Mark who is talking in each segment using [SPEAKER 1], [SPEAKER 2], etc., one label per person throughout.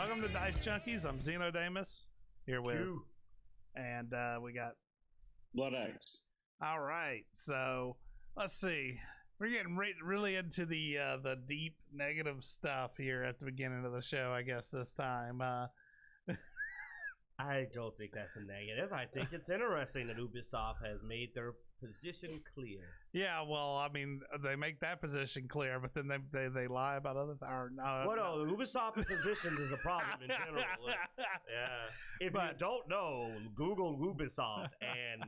[SPEAKER 1] Welcome to Dicejunkies. I'm Xeno here with, and we got
[SPEAKER 2] Blood X.
[SPEAKER 1] All right, so let's see. We're getting really into the deep negative stuff here at the beginning of the show, I guess this time.
[SPEAKER 3] I don't think that's a negative. I think it's interesting that Ubisoft has made their position clear.
[SPEAKER 1] Yeah, well, I mean, they make that position clear, but then they lie about other things.
[SPEAKER 3] Well, no, Ubisoft positions is a problem in general. Yeah. If you don't know, Google Ubisoft and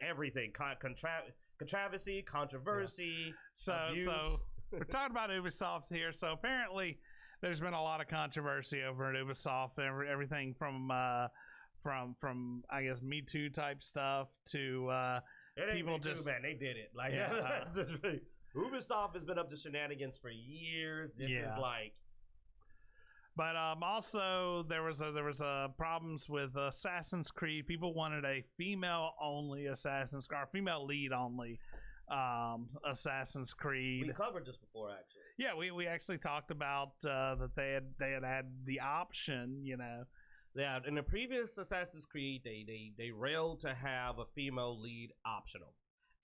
[SPEAKER 3] everything. Controversy, abuse.
[SPEAKER 1] So we're talking about Ubisoft here. So apparently there's been a lot of controversy over at Ubisoft, everything from I guess Me Too type stuff to people just
[SPEAKER 3] man, they did it. Like Ubisoft has been up to shenanigans for years. This is like.
[SPEAKER 1] But also there was problems with Assassin's Creed. People wanted a female only Assassin's Creed, or female lead only Assassin's Creed.
[SPEAKER 3] We covered this before, actually.
[SPEAKER 1] Yeah, we actually talked about that they had the option, you know.
[SPEAKER 3] Yeah, in the previous Assassin's Creed, they railed to have a female lead optional,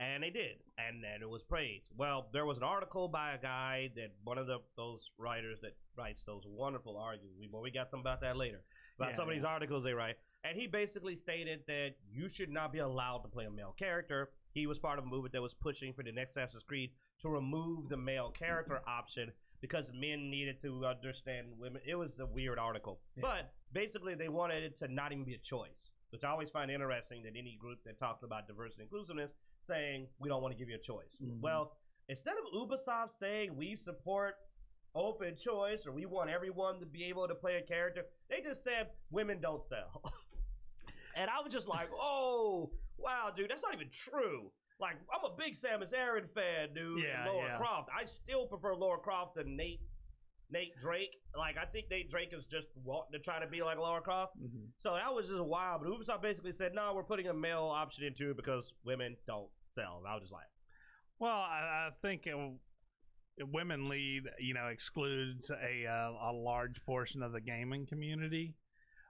[SPEAKER 3] and they did, and then it was praised. Well, there was an article by a guy that one of those writers that writes those wonderful articles. We got some about that later about some of these articles they write, and he basically stated that you should not be allowed to play a male character. He was part of a movement that was pushing for the next Assassin's Creed to remove the male character option because men needed to understand women. It was a weird article. But basically they wanted it to not even be a choice, which I always find interesting that any group that talks about diversity and inclusiveness saying we don't want to give you a choice. Well, instead of Ubisoft saying we support open choice or we want everyone to be able to play a character, they just said women don't sell. And I was just like, oh, wow, dude, that's not even true. Like, I'm a big Samus Aran fan, dude, and Lara Croft. I still prefer Lara Croft than Nate Drake. Like, I think Nate Drake is just wanting to try to be like Lara Croft. So that was just wild. But Ubisoft basically said, no, we're putting a male option into it because women don't sell. And I was just like,
[SPEAKER 1] well, I think women lead, you know, excludes a large portion of the gaming community.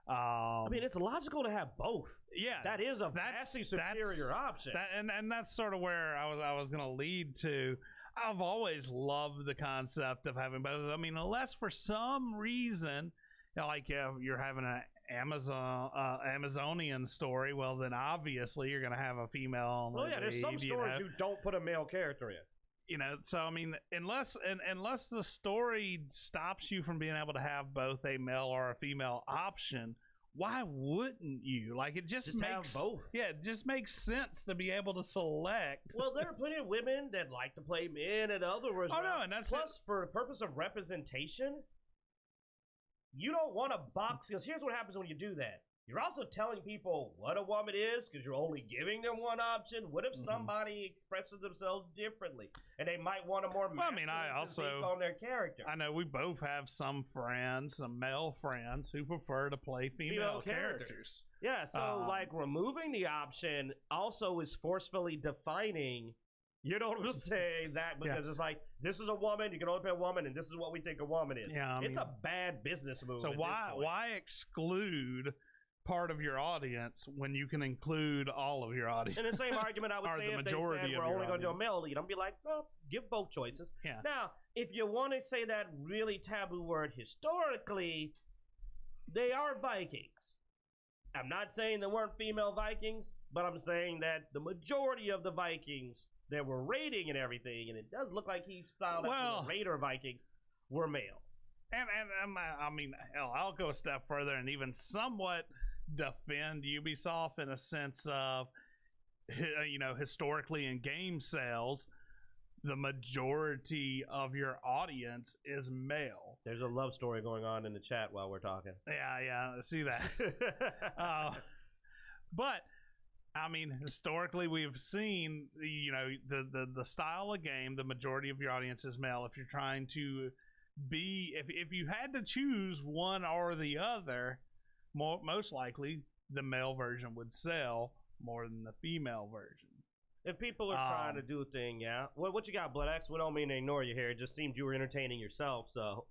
[SPEAKER 3] I mean, it's logical to have both.
[SPEAKER 1] Yeah,
[SPEAKER 3] that is a vastly superior option.
[SPEAKER 1] And that's sort of where I was going to lead to. I've always loved the concept of having both. I mean, unless for some reason, you know, like you're having an Amazonian story, well, then obviously you're going to have a female.
[SPEAKER 3] Well, yeah, there's some stories you don't put a male character in.
[SPEAKER 1] You know, so I mean, unless the story stops you from being able to have both a male or a female option, why wouldn't you? Like, it just makes
[SPEAKER 3] have both.
[SPEAKER 1] Yeah, it just makes sense to be able to select.
[SPEAKER 3] Well, there are plenty of women that like to play men, and other words.
[SPEAKER 1] Oh no, and that's
[SPEAKER 3] plus for the purpose of representation. You don't want to box, because here's what happens when you do that. You're also telling people what a woman is because you're only giving them one option. What if somebody expresses themselves differently and they might want a more masculine on their character?
[SPEAKER 1] I know we both have some friends, some male friends who prefer to play female characters.
[SPEAKER 3] Yeah, so like removing the option also is forcefully defining. You know what I'm saying? That because it's like, this is a woman, you can only play a woman, and this is what we think a woman is.
[SPEAKER 1] Yeah,
[SPEAKER 3] it's a bad business move.
[SPEAKER 1] So why exclude part of your audience when you can include all of your audience?
[SPEAKER 3] In the same argument, I would say if they said we're only going to do a male lead, I'm be like, well, give both choices.
[SPEAKER 1] Yeah.
[SPEAKER 3] Now, if you want to say that really taboo word historically, they are Vikings. I'm not saying there weren't female Vikings, but I'm saying that the majority of the Vikings that were raiding and everything, and it does look like he found out the Raider Vikings were male.
[SPEAKER 1] And I mean, hell, I'll go a step further and even somewhat defend Ubisoft in a sense of, you know, historically in game sales, the majority of your audience is male.
[SPEAKER 3] There's a love story going on in the chat while we're talking.
[SPEAKER 1] Yeah, I see that. But I mean, historically, we've seen, you know, the style of game, the majority of your audience is male. If you're trying to be, if you had to choose one or the other, most likely the male version would sell more than the female version.
[SPEAKER 3] If people are trying to do a thing, yeah. What you got, Blood X? We don't mean to ignore you here. It just seemed you were entertaining yourself, so.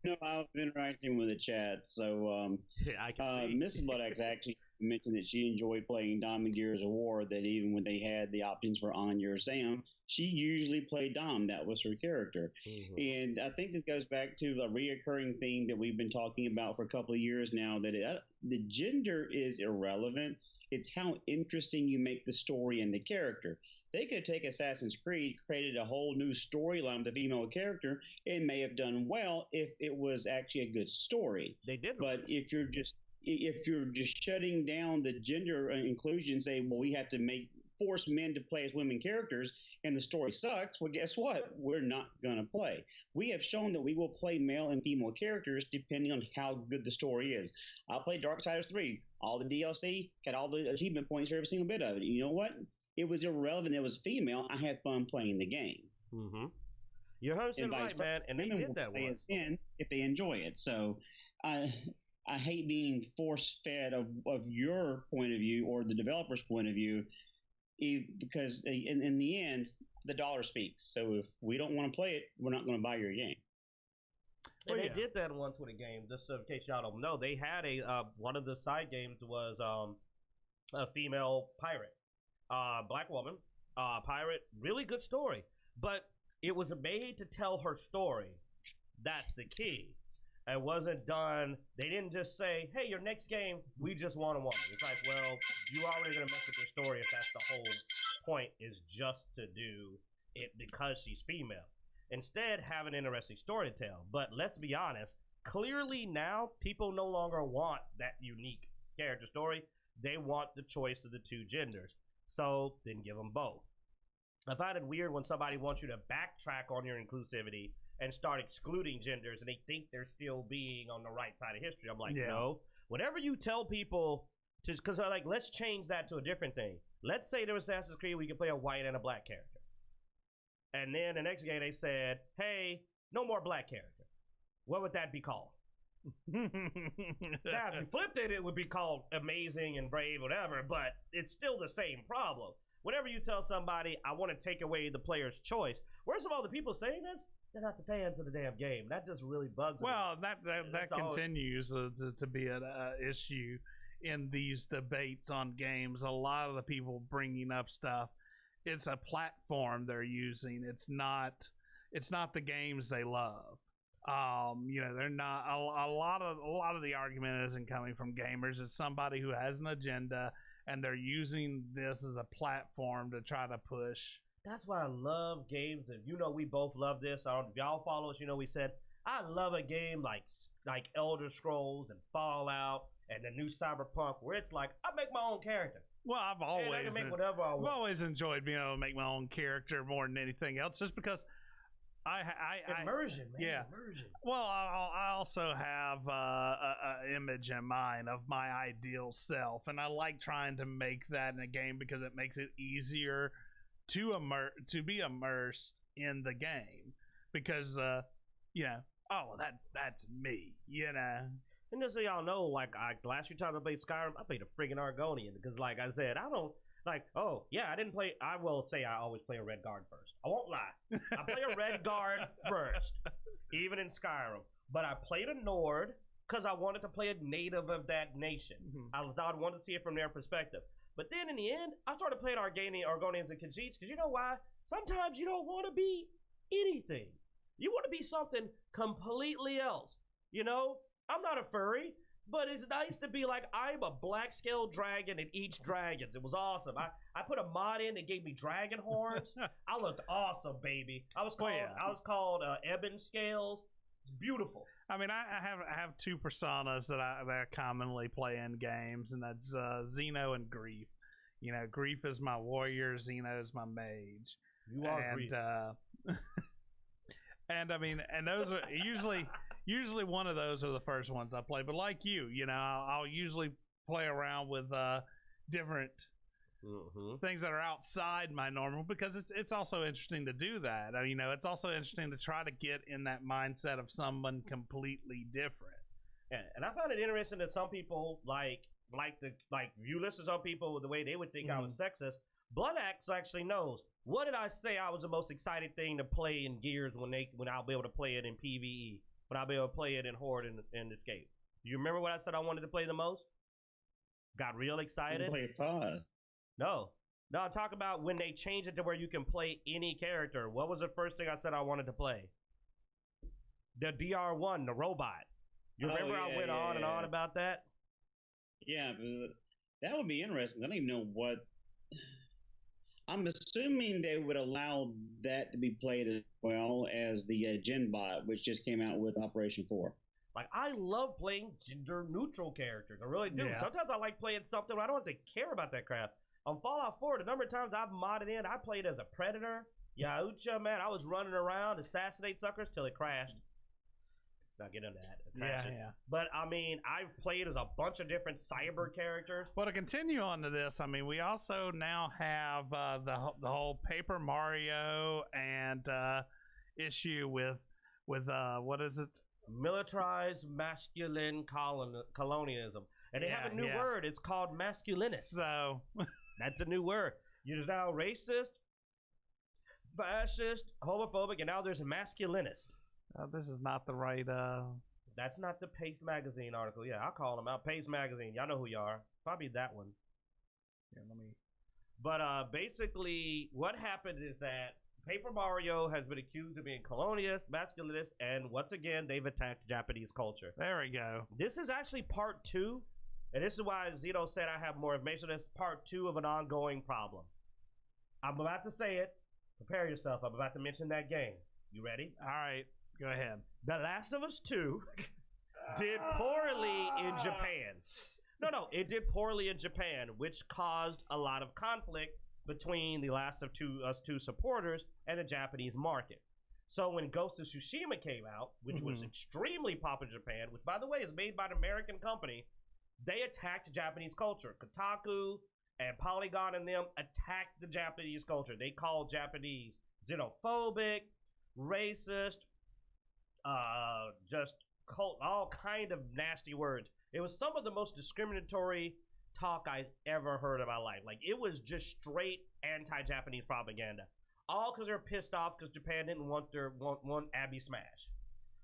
[SPEAKER 2] No, I've been interacting with the chat. So,
[SPEAKER 3] I can see.
[SPEAKER 2] Mrs. Bloodaxe actually mentioned that she enjoyed playing Dom in Gears of War. That even when they had the options for Anya or Sam, she usually played Dom. That was her character. And I think this goes back to a reoccurring theme that we've been talking about for a couple of years now. That the gender is irrelevant. It's how interesting you make the story and the character. They could take Assassin's Creed, created a whole new storyline with a female character, it may have done well if it was actually a good story.
[SPEAKER 3] They did.
[SPEAKER 2] But if you're just shutting down the gender inclusion, say, well, we have to force men to play as women characters, and the story sucks. Well, guess what? We're not gonna play. We have shown that we will play male and female characters depending on how good the story is. I played Darksiders 3, all the DLC, got all the achievement points for every single bit of it. You know what? It was irrelevant. It was female. I had fun playing the game.
[SPEAKER 3] You're 100% right, man. And they did that once.
[SPEAKER 2] If they enjoy it. So I hate being force fed of your point of view or the developer's point of view, because in the end, the dollar speaks. So if we don't want to play it, we're not going to buy your game.
[SPEAKER 3] And they did that once with a game. Just in case y'all don't know, they had one of the side games was a female pirate. Black woman, pirate, really good story. But it was made to tell her story. That's the key. It wasn't done. They didn't just say, hey, your next game, we just want a woman. It's like, well, you already going to mess with your story if that's the whole point, is just to do it because she's female. Instead, have an interesting story to tell. But let's be honest, clearly now, people no longer want that unique character story. They want the choice of the two genders. So then give them both. I find it weird when somebody wants you to backtrack on your inclusivity and start excluding genders, and they think they're still being on the right side of history. I'm like, no. Whatever you tell people, because they're like, let's change that to a different thing. Let's say there was Assassin's Creed, we could play a white and a black character. And then the next game they said, hey, no more black character. What would that be called? Now, if you flipped it, it would be called amazing and brave, whatever, but it's still the same problem. Whenever you tell somebody, I want to take away the player's choice, worst of all, the people saying this, they're not the fans of the damn game. That just really bugs me.
[SPEAKER 1] Well, that continues to be an issue in these debates on games. A lot of the people bringing up stuff, it's a platform they're using. It's not the games they love. They're not a lot of the argument isn't coming from gamers. It's somebody who has an agenda and they're using this as a platform to try to push.
[SPEAKER 3] That's why I love games, and we both love this. If y'all follow us, we said I love a game like Elder Scrolls and Fallout and the new Cyberpunk, where it's like I make my own character.
[SPEAKER 1] Well, I've always
[SPEAKER 3] make whatever I want.
[SPEAKER 1] I've always enjoyed being able to make my own character more than anything else, just because.
[SPEAKER 3] Immersion, man.
[SPEAKER 1] Yeah.
[SPEAKER 3] Immersion.
[SPEAKER 1] Well, I also have an image in mind of my ideal self, and I like trying to make that in a game because it makes it easier to be immersed in the game. Because that's me,
[SPEAKER 3] And just so y'all know, like last few times I played Skyrim, I played a friggin' Argonian because, like I said, I don't. Like, I didn't play. I will say I always play a Red Guard first. I won't lie. I play a Red Guard first, even in Skyrim. But I played a Nord because I wanted to play a native of that nation. I thought I wanted to see it from their perspective. But then in the end, I started playing Argonians and Khajiits because you know why? Sometimes you don't want to be anything. You want to be something completely else. I'm not a furry. But it's nice to be like, I'm a black scaled dragon and eats dragons. It was awesome. I put a mod in that gave me dragon horns. I looked awesome, baby. I was called Ebon Scales. It's beautiful.
[SPEAKER 1] I mean, I have two personas that I commonly play in games, and that's Xeno and Grief. Grief is my warrior, Xeno is my mage.
[SPEAKER 3] You are Grief.
[SPEAKER 1] And I mean, and those are usually one of those are the first ones I play. But like you, I'll usually play around with different things that are outside my normal, because it's also interesting to do that. It's also interesting to try to get in that mindset of someone completely different.
[SPEAKER 3] Yeah, and I found it interesting that some people like you listen to some people with the way they would think I was sexist. Bloodaxe actually knows. What did I say I was the most excited thing to play in Gears when I'll be able to play it in PvE? but I'll be able to play it in Horde and Escape. Do you remember what I said I wanted to play the most? Got real excited.
[SPEAKER 2] Play 5.
[SPEAKER 3] No, I'm talking about when they changed it to where you can play any character. What was the first thing I said I wanted to play? The DR1, the robot. You remember I went on and on about that?
[SPEAKER 2] Yeah, but that would be interesting. I don't even know what. I'm assuming they would allow that to be played as well as the Genbot, which just came out with Operation 4.
[SPEAKER 3] Like, I love playing gender-neutral characters. I really do.
[SPEAKER 1] Yeah.
[SPEAKER 3] Sometimes I like playing something where I don't have to care about that crap. On Fallout 4, the number of times I've modded in, I played as a Predator. Yaucha, man, I was running around, assassinate suckers till it crashed. Let's not get into that.
[SPEAKER 1] Yeah.
[SPEAKER 3] But, I mean, I've played as a bunch of different cyber characters.
[SPEAKER 1] Well, to continue on to this, I mean, we also now have the whole Paper Mario and issue with what is it?
[SPEAKER 3] Militarized masculine colonialism. And they have a new word. It's called masculinist.
[SPEAKER 1] So
[SPEAKER 3] that's a new word. You're now racist, fascist, homophobic, and now there's a masculinist.
[SPEAKER 1] this is not the right.
[SPEAKER 3] That's not the Pace Magazine article. Yeah, I'll call them out. Pace Magazine. Y'all know who you are. Probably that one.
[SPEAKER 1] Yeah, let me.
[SPEAKER 3] But basically, what happened is that Paper Mario has been accused of being colonialist, masculinist, and once again, they've attacked Japanese culture.
[SPEAKER 1] There we go.
[SPEAKER 3] This is actually part 2, and this is why Xeno said I have more information. It's part 2 of an ongoing problem. I'm about to say it. Prepare yourself. I'm about to mention that game. You ready?
[SPEAKER 1] All right, go ahead.
[SPEAKER 3] The Last of Us 2 did poorly in Japan. No, it did poorly in Japan, which caused a lot of conflict between the Last of Us 2 supporters and the Japanese market. So when Ghost of Tsushima came out, which was extremely popular in Japan, which by the way is made by an American company, they attacked Japanese culture. Kotaku and Polygon and them attacked the Japanese culture. They called Japanese xenophobic, racist, just all kind of nasty words. It was some of the most discriminatory talk I've ever heard in my life. Like, it was just straight anti-Japanese propaganda. All because they're pissed off because Japan didn't want Abby Smash.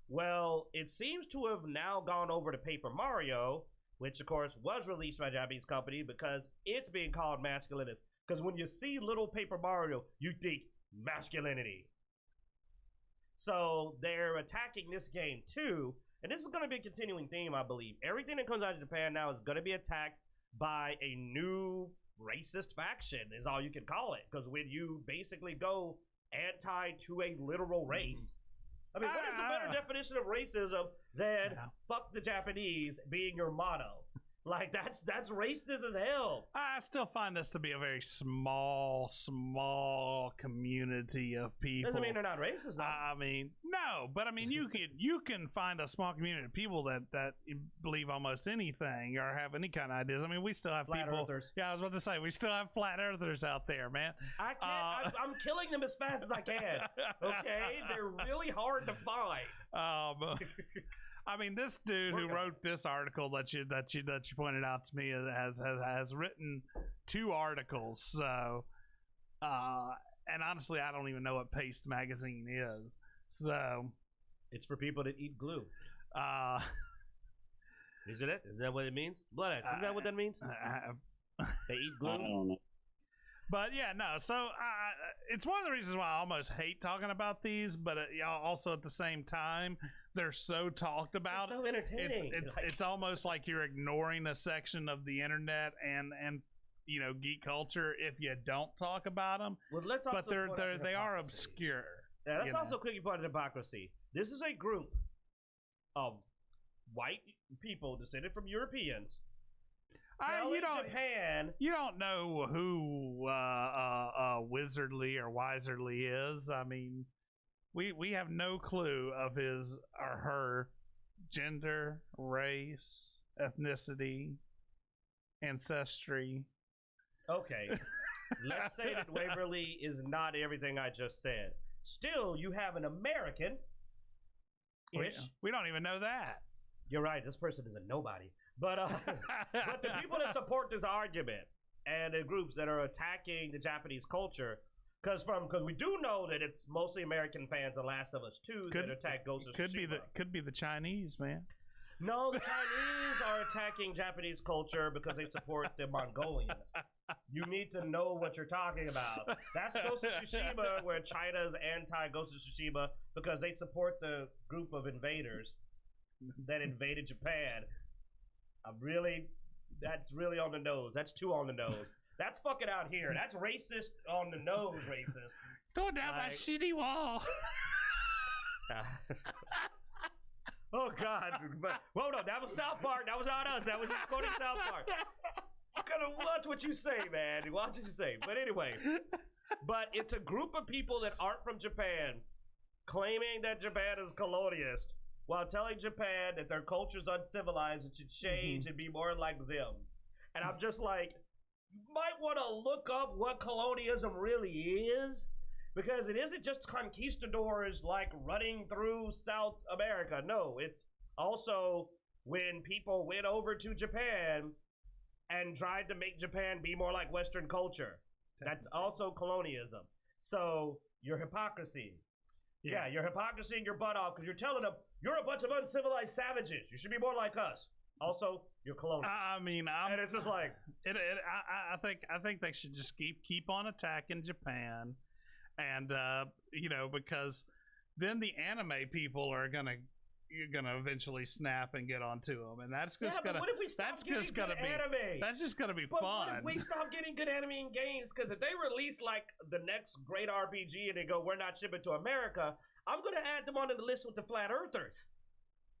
[SPEAKER 3] Well, it seems to have now gone over to Paper Mario, which of course was released by a Japanese company because it's being called masculinist. Because when you see little Paper Mario, you think masculinity. So they're attacking this game too, and this is going to be a continuing theme, I believe. Everything that comes out of Japan now is going to be attacked by a new racist faction, is all you can call it. Because when you basically go anti to a literal race, I mean, what is a better definition of racism than fuck the Japanese being your motto? Like, that's racist as hell.
[SPEAKER 1] I still find this to be a very small community of people.
[SPEAKER 3] Doesn't mean they're not racist, though.
[SPEAKER 1] I mean, no, but I mean, you can find a small community of people that believe almost anything or have any kind of ideas. I mean, we still have
[SPEAKER 3] flat
[SPEAKER 1] people.
[SPEAKER 3] Earthers.
[SPEAKER 1] Yeah, I was about to say we still have flat earthers out there, man.
[SPEAKER 3] I can't. I'm killing them as fast as I can. Okay, they're really hard to find.
[SPEAKER 1] I mean, this dude who wrote this article that you pointed out to me has written 2 articles. So, and honestly, I don't even know what Paste Magazine is. So,
[SPEAKER 3] it's for people that eat glue. Is it? Is that what it means? Blood X. Isn't that what that means? They eat glue.
[SPEAKER 2] I don't know.
[SPEAKER 1] But yeah, no. So it's one of the reasons why I almost hate talking about these. But also at the same time, they're so talked about.
[SPEAKER 3] It's so entertaining.
[SPEAKER 1] It's almost like you're ignoring a section of the internet and geek culture if you don't talk about them.
[SPEAKER 3] Well, let's also
[SPEAKER 1] but they are obscure.
[SPEAKER 3] Yeah, that's also a quick point of hypocrisy. This is a group of white people descended from Europeans.
[SPEAKER 1] You don't know who Wizardly or Wiserly is. I mean, we have no clue of his or her gender, race, ethnicity, ancestry.
[SPEAKER 3] Okay, let's say that Waverly is not everything I just said. Still, you have an American.
[SPEAKER 1] We don't even know that.
[SPEAKER 3] You're right. This person is a nobody. But but the people that support this argument and the groups that are attacking the Japanese culture, Because we do know that it's mostly American fans, The Last of Us 2, that attack Ghost of Tsushima.
[SPEAKER 1] Could be the Chinese, man.
[SPEAKER 3] No, the Chinese are attacking Japanese culture because they support the Mongolians. You need to know what you're talking about. That's Ghost of Tsushima, where China's anti-Ghost of Tsushima because they support the group of invaders that invaded Japan. That's really on the nose. That's too on the nose. That's fucking out here. That's racist on the nose racist.
[SPEAKER 1] Throw down my shitty wall.
[SPEAKER 3] Oh, God. But, whoa, no, that was South Park. That was not us. That was just quoting South Park. You gotta watch what you say, man. Watch what you say. But anyway, it's a group of people that aren't from Japan claiming that Japan is colonialist while telling Japan that their culture's uncivilized and should change and be more like them. And I'm just like, you might want to look up what colonialism really is, because it isn't just conquistadors like running through South America. No, it's also when people went over to Japan and tried to make Japan be more like Western culture. That's also colonialism. So your hypocrisy. Yeah, your hypocrisy and your butt off because you're telling them you're a bunch of uncivilized savages. You should be more like us. Also, you're colonial.
[SPEAKER 1] I mean,
[SPEAKER 3] and it's just like
[SPEAKER 1] I think they should just keep on attacking Japan, and because then the anime people are gonna eventually snap and get onto them, and that's just gonna be
[SPEAKER 3] but
[SPEAKER 1] fun.
[SPEAKER 3] What if we stop getting good anime in games? Because if they release like the next great RPG and they go, we're not shipping to America, I'm gonna add them onto the list with the flat earthers.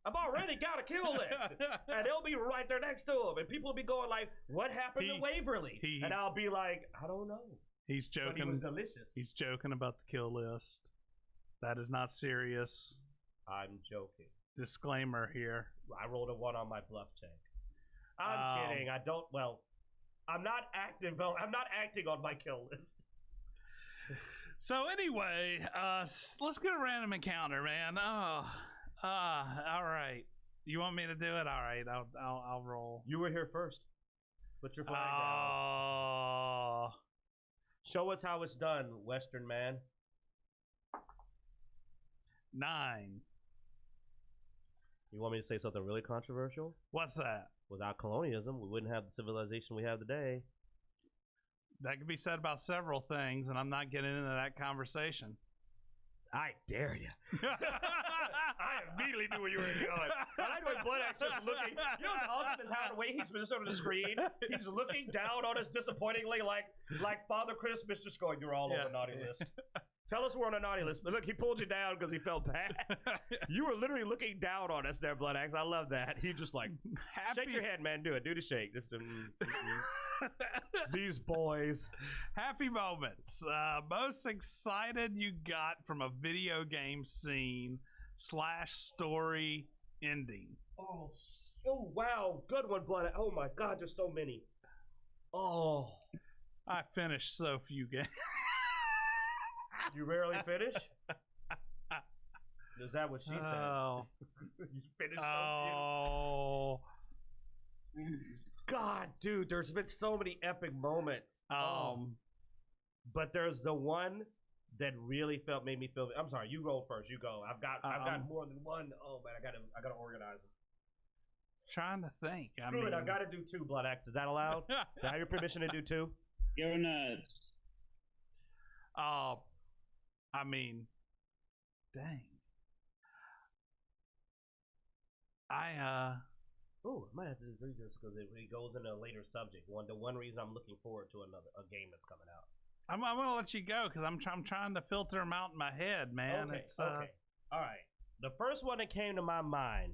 [SPEAKER 3] I've already got a kill list, and they'll be right there next to them, and people will be going like, "What happened to Waverly?" And I'll be like, "I don't know."
[SPEAKER 1] He's joking.
[SPEAKER 3] But he was delicious.
[SPEAKER 1] He's joking about the kill list. That is not serious.
[SPEAKER 3] I'm joking.
[SPEAKER 1] Disclaimer here.
[SPEAKER 3] I rolled a 1 on my bluff check. I'm kidding. I don't. Well, I'm not active. I'm not acting on my kill list.
[SPEAKER 1] So anyway, let's get a random encounter, man. All right. You want me to do it? All right, I'll roll.
[SPEAKER 3] You were here first. Put your flag down. Show us how it's done, Western man.
[SPEAKER 1] 9.
[SPEAKER 3] You want me to say something really controversial?
[SPEAKER 1] What's that?
[SPEAKER 3] Without colonialism, we wouldn't have the civilization we have today.
[SPEAKER 1] That could be said about several things, and I'm not getting into that conversation.
[SPEAKER 3] I dare you. I immediately knew where you were going. I know Bloodaxe just looking. You know what's awesome is how the way he's been over the screen. He's looking down on us disappointingly, like Father Christmas, just going, "You're all on the naughty list." Tell us we're on a naughty list. But look, he pulled you down because he felt bad. You were literally looking down on us there, Bloodaxe. I love that. He just like, shake your head, man. Do it. Do the shake. Just these boys.
[SPEAKER 1] Happy moments. Most excited you got from a video game scene / story ending.
[SPEAKER 3] Oh, wow. Good one, Bloodaxe. Oh, my God. There's so many. Oh.
[SPEAKER 1] I finished so few games.
[SPEAKER 3] You rarely finish? Is that what she said? You finished so few? God, dude, there's been so many epic moments. But there's the one that really made me feel. I'm sorry, you roll first. You go. I've got more than one. Oh man, I gotta organize them.
[SPEAKER 1] Trying to think.
[SPEAKER 3] Screw it, I gotta do 2, Bloodaxe. Is that allowed? Do I have your permission to do 2?
[SPEAKER 2] Go nuts.
[SPEAKER 1] I mean, dang. I
[SPEAKER 3] might have to do this because it goes into a later subject. The one reason I'm looking forward to a game that's coming out.
[SPEAKER 1] I'm gonna let you go because I'm trying to filter them out in my head, man.
[SPEAKER 3] Okay, okay. All right. The first one that came to my mind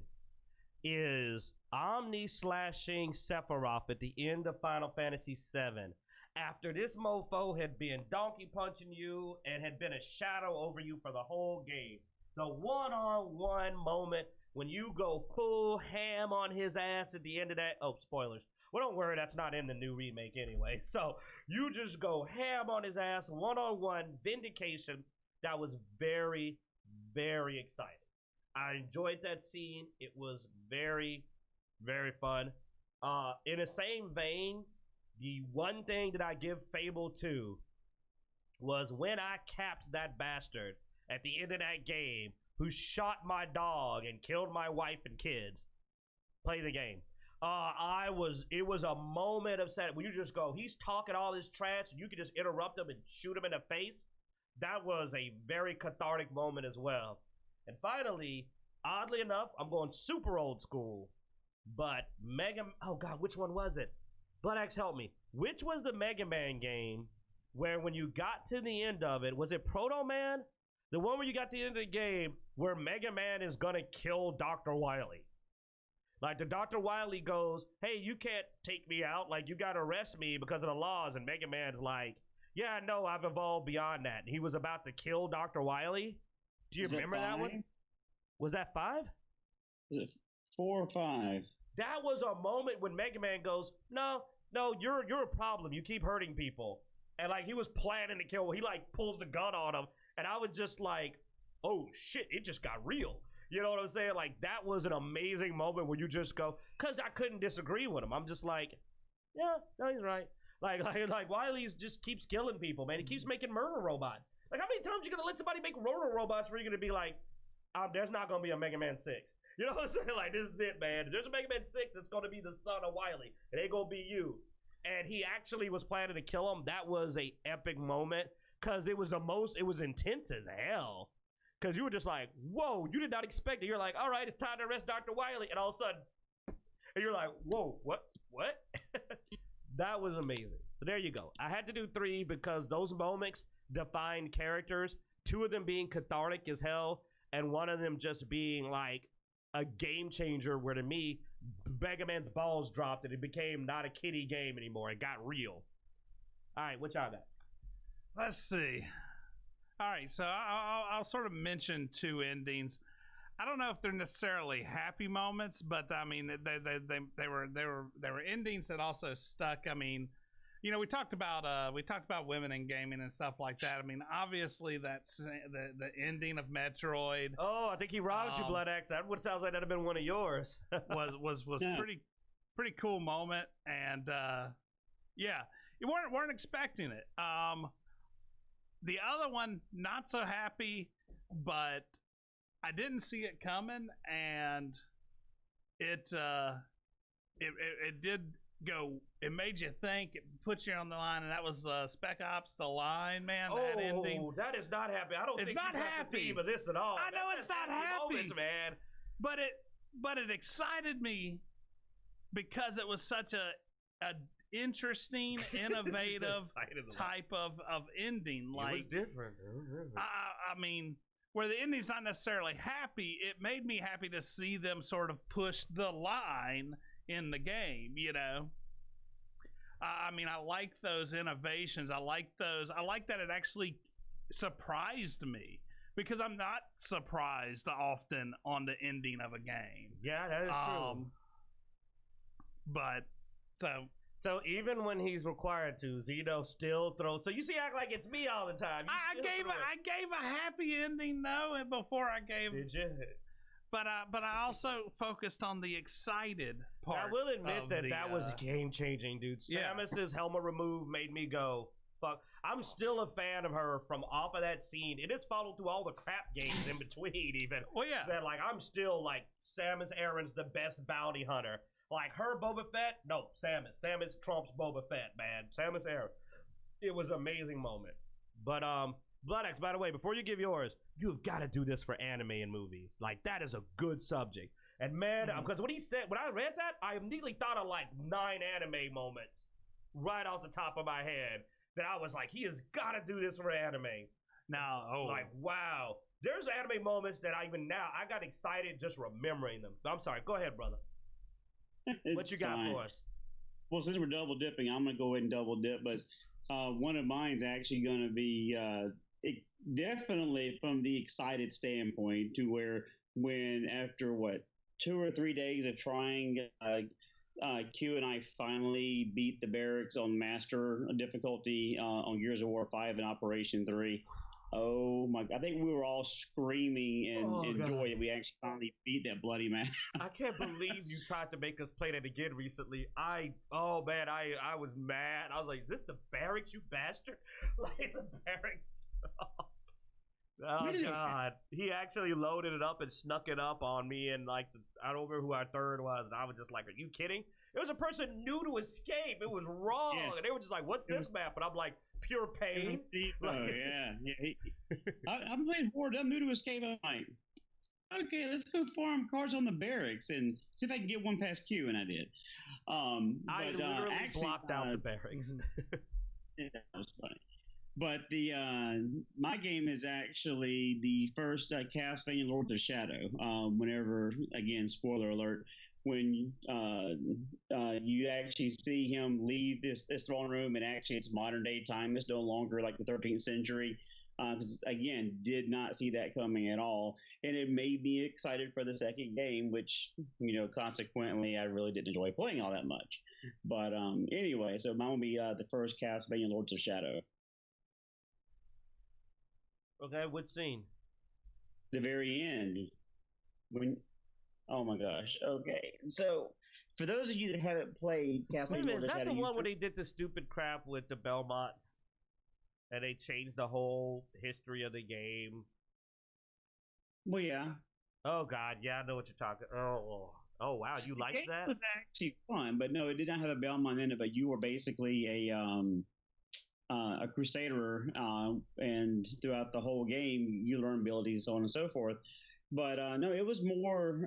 [SPEAKER 3] is Omni slashing Sephiroth at the end of Final Fantasy VII. After this mofo had been donkey punching you and had been a shadow over you for the whole game. The one-on-one moment when you go full ham on his ass at the end of that. Oh, spoilers. Well, don't worry, that's not in the new remake anyway. So you just go ham on his ass, one-on-one, vindication. That was very, very exciting. I enjoyed that scene. It was very, very fun. In the same vein, the one thing that I give Fable 2 was when I capped that bastard at the end of that game who shot my dog and killed my wife and kids. Play the game. It was a moment of sadness when you just go, he's talking all this trash and you can just interrupt him and shoot him in the face. That was a very cathartic moment as well. And finally, oddly enough, I'm going super old school, but oh God, which one was it? Blood Axe, help me. Which was the Mega Man game where when you got to the end of it, was it Proto Man? The one where you got to the end of the game where Mega Man is gonna kill Dr. Wily. Like the Dr. Wily goes, hey, you can't take me out. Like you gotta arrest me because of the laws. And Mega Man's like, yeah, no, I've evolved beyond that. He was about to kill Dr. Wily. Do you remember that one? Was that 5?
[SPEAKER 2] Was it 4 or 5?
[SPEAKER 3] That was a moment when Mega Man goes, no, you're a problem. You keep hurting people. And like he was planning to kill, he like pulls the gun on him. And I was just like, oh shit, it just got real. You know what I'm saying? Like that was an amazing moment where you just go, cause I couldn't disagree with him. I'm just like, yeah, no, he's right. Like Wily just keeps killing people, man. He keeps making murder robots. Like how many times you gonna let somebody make murder robots where you're gonna be like, there's not gonna be a Mega Man 6. You know what I'm saying? Like this is it, man. There's a Mega Man 6 that's gonna be the son of Wily. It ain't gonna be you. And he actually was planning to kill him. That was a epic moment. Cause it was intense as hell. Cause you were just like, whoa, you did not expect it. You're like, all right, it's time to arrest Dr. Wily. And all of a sudden, and you're like, whoa, what? That was amazing. So there you go. I had to do 3 because those moments defined characters. 2 of them being cathartic as hell, and 1 of them just being like a game changer where to me, Mega Man's balls dropped and it became not a kiddie game anymore. It got real. All right, what y'all got?
[SPEAKER 1] Let's see. All right, so I'll sort of mention 2 endings. I don't know if they're necessarily happy moments, but I mean they were endings that also stuck. I mean, you know, we talked about women in gaming and stuff like that. I mean, obviously that's the ending of Metroid.
[SPEAKER 3] Oh, I think he robbed you, Blood Axe. That sounds like that'd have been one of yours.
[SPEAKER 1] was
[SPEAKER 2] Yeah.
[SPEAKER 1] pretty cool moment, and yeah, you weren't expecting it. The other one, not so happy, but I didn't see it coming, and it did go. It made you think. It put you on the line, and that was Spec Ops: The Line, man. That ending.
[SPEAKER 3] That is not happy. I don't
[SPEAKER 1] It's
[SPEAKER 3] think
[SPEAKER 1] not happy
[SPEAKER 3] of this at all.
[SPEAKER 1] I know it's not happy,
[SPEAKER 3] moments, man.
[SPEAKER 1] But it excited me because it was such a interesting, innovative type of ending. Like,
[SPEAKER 3] it was different.
[SPEAKER 1] I mean, where the ending's not necessarily happy, it made me happy to see them sort of push the line in the game, you know? I mean, I like those innovations. I like that it actually surprised me, because I'm not surprised often on the ending of a game.
[SPEAKER 3] Yeah, that is true.
[SPEAKER 1] But,
[SPEAKER 3] So even when he's required to, Xeno still throws. So you see, act like it's me all the time.
[SPEAKER 1] I gave a happy ending though, and before I gave.
[SPEAKER 3] Did you?
[SPEAKER 1] But I also focused on the excited part.
[SPEAKER 3] I will admit that was game changing, dude.
[SPEAKER 1] Yeah.
[SPEAKER 3] Samus's helmet remove made me go, fuck. I'm still a fan of her from off of that scene. It is followed through all the crap games in between, even.
[SPEAKER 1] Well, yeah.
[SPEAKER 3] That like I'm still like Samus Aran's the best bounty hunter. Like her Boba Fett, no, Samus. Samus trumps Boba Fett, man. Samus Aran. It was an amazing moment. But Blood Axe, by the way, before you give yours, you've got to do this for anime and movies. Like that is a good subject. And man, because when I read that, I immediately thought of like 9 anime moments right off the top of my head that I was like, he has got to do this for anime.
[SPEAKER 1] Now,
[SPEAKER 3] like wow, there's anime moments that I got excited just remembering them. I'm sorry, go ahead, brother. What you got for us?
[SPEAKER 2] Well, since we're double dipping, I'm going to go ahead and double dip. But one of mine's actually going to be definitely from the excited standpoint, to where when after 2 or 3 days of trying, Q and I finally beat the barracks on master difficulty on Gears of War 5 and Operation 3. Oh my! I think we were all screaming in
[SPEAKER 3] God.
[SPEAKER 2] joy that we actually finally beat that bloody man.
[SPEAKER 3] I can't believe you tried to make us play that again recently. Oh man, I was mad. I was like, "Is this the barracks, you bastard?" Like the barracks. Oh God, he actually loaded it up and snuck it up on me, and like I don't remember who our third was, and I was just like, "Are you kidding?" It was a person new to Escape. It was wrong,
[SPEAKER 2] Yes.
[SPEAKER 3] and they were just like, "What's this map?" And I'm like, "Pure pain."
[SPEAKER 2] I'm playing Forza. I'm new to Escape. I'm like, okay, let's go farm cars on the barracks and see if I can get one past Q, and I did.
[SPEAKER 3] I literally blocked out the barracks.
[SPEAKER 2] Yeah, that was funny. But the my game is actually the first Castlevania Lords of Shadow. Whenever, again, spoiler alert, when you actually see him leave this throne room, and actually it's modern day time. It's no longer like the 13th century. Because again, did not see that coming at all, and it made me excited for the second game, which consequently I really didn't enjoy playing all that much. But anyway, so mine will be the first Castlevania Lords of Shadow.
[SPEAKER 3] Okay, what scene?
[SPEAKER 2] The very end, when oh my gosh. Okay, so for those of you that haven't played
[SPEAKER 3] Wait a
[SPEAKER 2] Castlevania
[SPEAKER 3] minute,
[SPEAKER 2] Lords
[SPEAKER 3] is
[SPEAKER 2] of
[SPEAKER 3] that
[SPEAKER 2] Shadow,
[SPEAKER 3] the one where they did the stupid crap with the Belmonts? And they changed the whole history of the game.
[SPEAKER 2] well, yeah,
[SPEAKER 3] Oh God, yeah, I know what you're talking. Oh wow, you like
[SPEAKER 2] it
[SPEAKER 3] that?
[SPEAKER 2] was actually fun, but no, it did not have a Belmont in it. But you were basically a crusader, and throughout the whole game, you learn abilities, so on and so forth. But no, it was more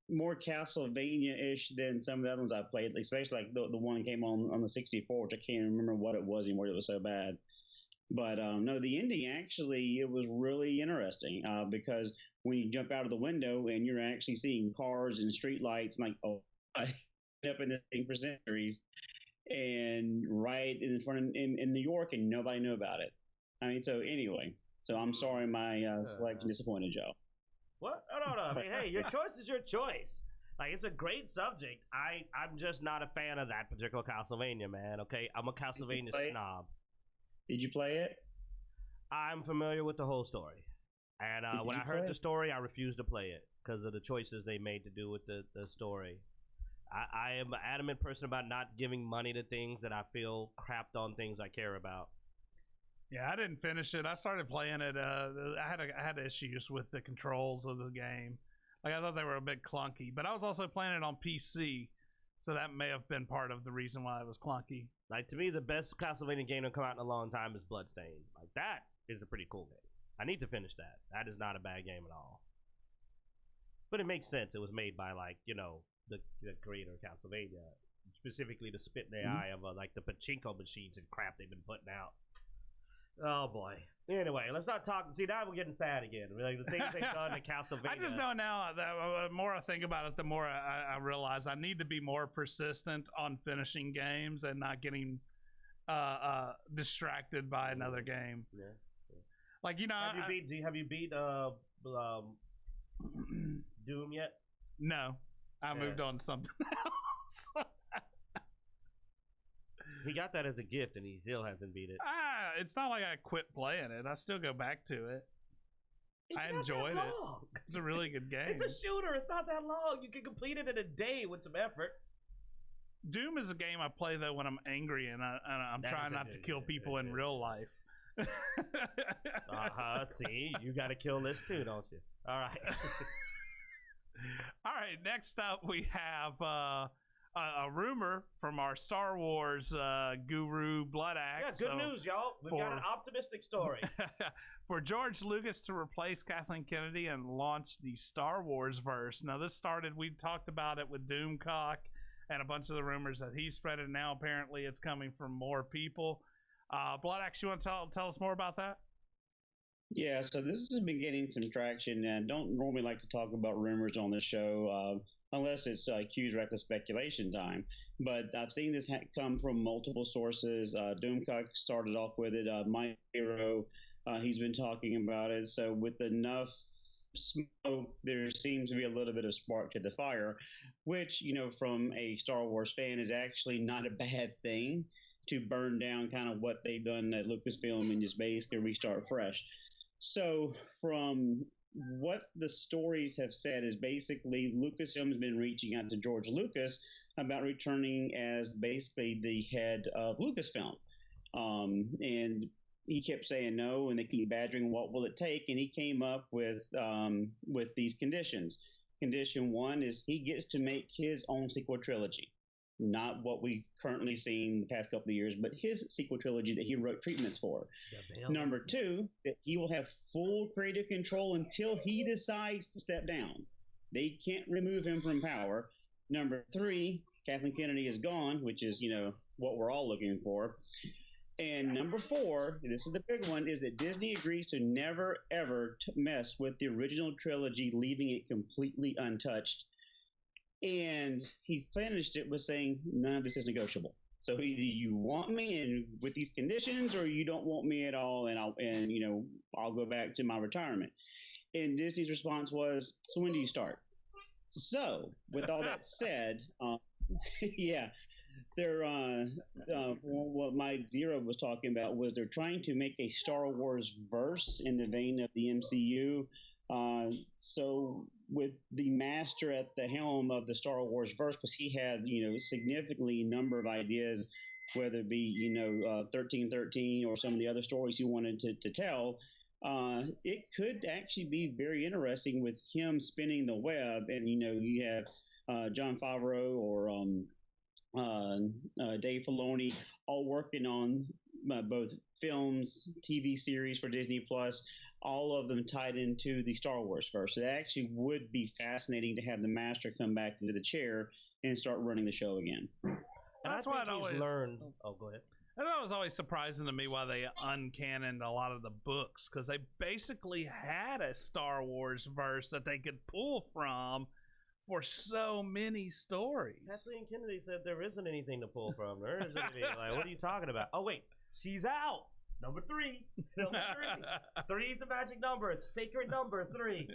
[SPEAKER 2] Castlevania-ish than some of the other ones I played, especially like the one that came on the 64, which I can't remember what it was anymore. It was so bad. But no, the ending actually it was really interesting because when you jump out of the window and you're actually seeing cars and street lights, and like up in this thing for centuries, and right in front in New York, and nobody knew about it. I mean, so anyway, so I'm sorry my selection disappointed Joe.
[SPEAKER 3] What? No. I mean, hey, your choice is your choice. Like, it's a great subject. I'm just not a fan of that particular Castlevania, man. Okay, I'm a Castlevania snob.
[SPEAKER 2] Did you play it?
[SPEAKER 3] I'm familiar with the whole story, and when I heard the story, I refused to play it because of the choices they made to do with the story. I am an adamant person about not giving money to things that I feel crapped on things I care about.
[SPEAKER 1] Yeah, I didn't finish it. I started playing it. I had issues with the controls of the game. Like I thought they were a bit clunky, but I was also playing it on PC, so that may have been part of the reason why it was clunky.
[SPEAKER 3] Like to me, the best Castlevania game to come out in a long time is Bloodstained. Like that is a pretty cool game. I need to finish that. That is not a bad game at all. But it makes sense. It was made by the creator of Castlevania, specifically to spit in the eye of like the pachinko machines and crap they've been putting out. Oh boy. Anyway, let's not talk. See, now we're getting sad again. Like the things they've done to Castlevania.
[SPEAKER 1] I just know now that the more I think about it, the more I realize I need to be more persistent on finishing games and not getting distracted by another game.
[SPEAKER 3] Yeah.
[SPEAKER 1] Like
[SPEAKER 3] have you beat Doom yet?
[SPEAKER 1] No, I moved on to something else.
[SPEAKER 3] He got that as a gift, and he still hasn't beat it.
[SPEAKER 1] It's not like I quit playing it. I still go back to it. I enjoyed it. It's a really good game.
[SPEAKER 3] It's a shooter. It's not that long. You can complete it in a day with some effort.
[SPEAKER 1] Doom is a game I play though when I'm angry and I'm trying not to kill people in real life.
[SPEAKER 3] See, you got to kill this too, don't you? All right.
[SPEAKER 1] All right. Next up, we have a rumor from our Star Wars guru Bloodaxe.
[SPEAKER 3] Yeah, good news, y'all. We've got an optimistic story.
[SPEAKER 1] For George Lucas to replace Kathleen Kennedy and launch the Star Wars verse. Now, this started, we talked about it with Doomcock and a bunch of the rumors that he spread it. Now, apparently, it's coming from more people. Bloodaxe, you want to tell us more about that?
[SPEAKER 2] Yeah, so this has been getting some traction, and I don't normally like to talk about rumors on the show unless it's huge reckless speculation time. But I've seen this come from multiple sources. Doomcock started off with it. My Hero, he's been talking about it. So with enough smoke, there seems to be a little bit of spark to the fire, which, from a Star Wars fan is actually not a bad thing. to burn down kind of what they've done at Lucasfilm and just basically restart fresh. So from what the stories have said is basically Lucasfilm has been reaching out to George Lucas about returning as basically the head of Lucasfilm. And he kept saying no, and they keep badgering, what will it take? And he came up with these conditions. Condition one is he gets to make his own sequel trilogy, not what we've currently seen the past couple of years, but his sequel trilogy that he wrote treatments for. Number two, that he will have full creative control until he decides to step down. They can't remove him from power. Number three, Kathleen Kennedy is gone, which is, what we're all looking for. And number four, and this is the big one, is that Disney agrees to never, ever mess with the original trilogy, leaving it completely untouched. And he finished it with saying, none of this is negotiable. So either you want me and with these conditions, or you don't want me at all, and I'll go back to my retirement. And Disney's response was, so when do you start? So with all that said, yeah. They're what Mike Zero was talking about was they're trying to make a Star Wars verse in the vein of the MCU. So with the master at the helm of the Star Wars verse, because he had significantly number of ideas, whether it be 1313 or some of the other stories he wanted to tell. It could actually be very interesting with him spinning the web, and you have Jon Favreau or Dave Filoni, all working on both films, TV series for Disney Plus, all of them tied into the Star Wars verse. So that actually would be fascinating to have the master come back into the chair and start running the show again.
[SPEAKER 3] And that's why I always learned. Oh, go ahead.
[SPEAKER 1] And that was always surprising to me why they uncannoned a lot of the books, because they basically had a Star Wars verse that they could pull from for so many stories.
[SPEAKER 3] Kathleen Kennedy said there isn't anything to pull from. There isn't anything. Like, what are you talking about? Oh, wait. She's out. Number three. Number three. Three is the magic number. It's sacred number 3.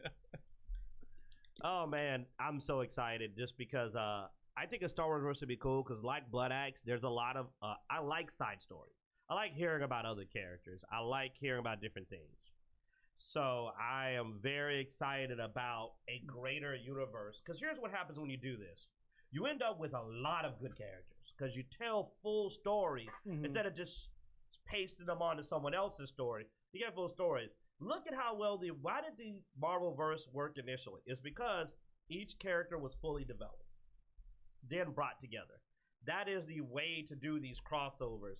[SPEAKER 3] Oh, man. I'm so excited just because I think a Star Wars verse would be cool because like Blood Axe, there's a lot of... I like side stories. I like hearing about other characters. I like hearing about different things. So I am very excited about a greater universe. Because here's what happens when you do this. You end up with a lot of good characters. Because you tell full stories instead of just pasting them onto someone else's story. You get full stories. Look at how well why did the Marvel-verse work initially? It's because each character was fully developed. Then brought together. That is the way to do these crossovers.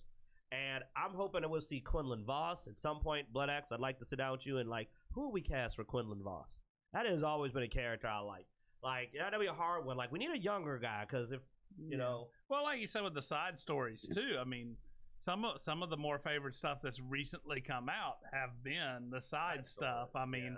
[SPEAKER 3] And I'm hoping that we'll see Quinlan Voss at some point. Blood Axe, I'd like to sit down with you and who will we cast for Quinlan Voss? That has always been a character I like. That'd be a hard one. We need a younger guy because if
[SPEAKER 1] well, like you said with the side stories too. I mean, some of the more favorite stuff that's recently come out have been the side stuff. I mean.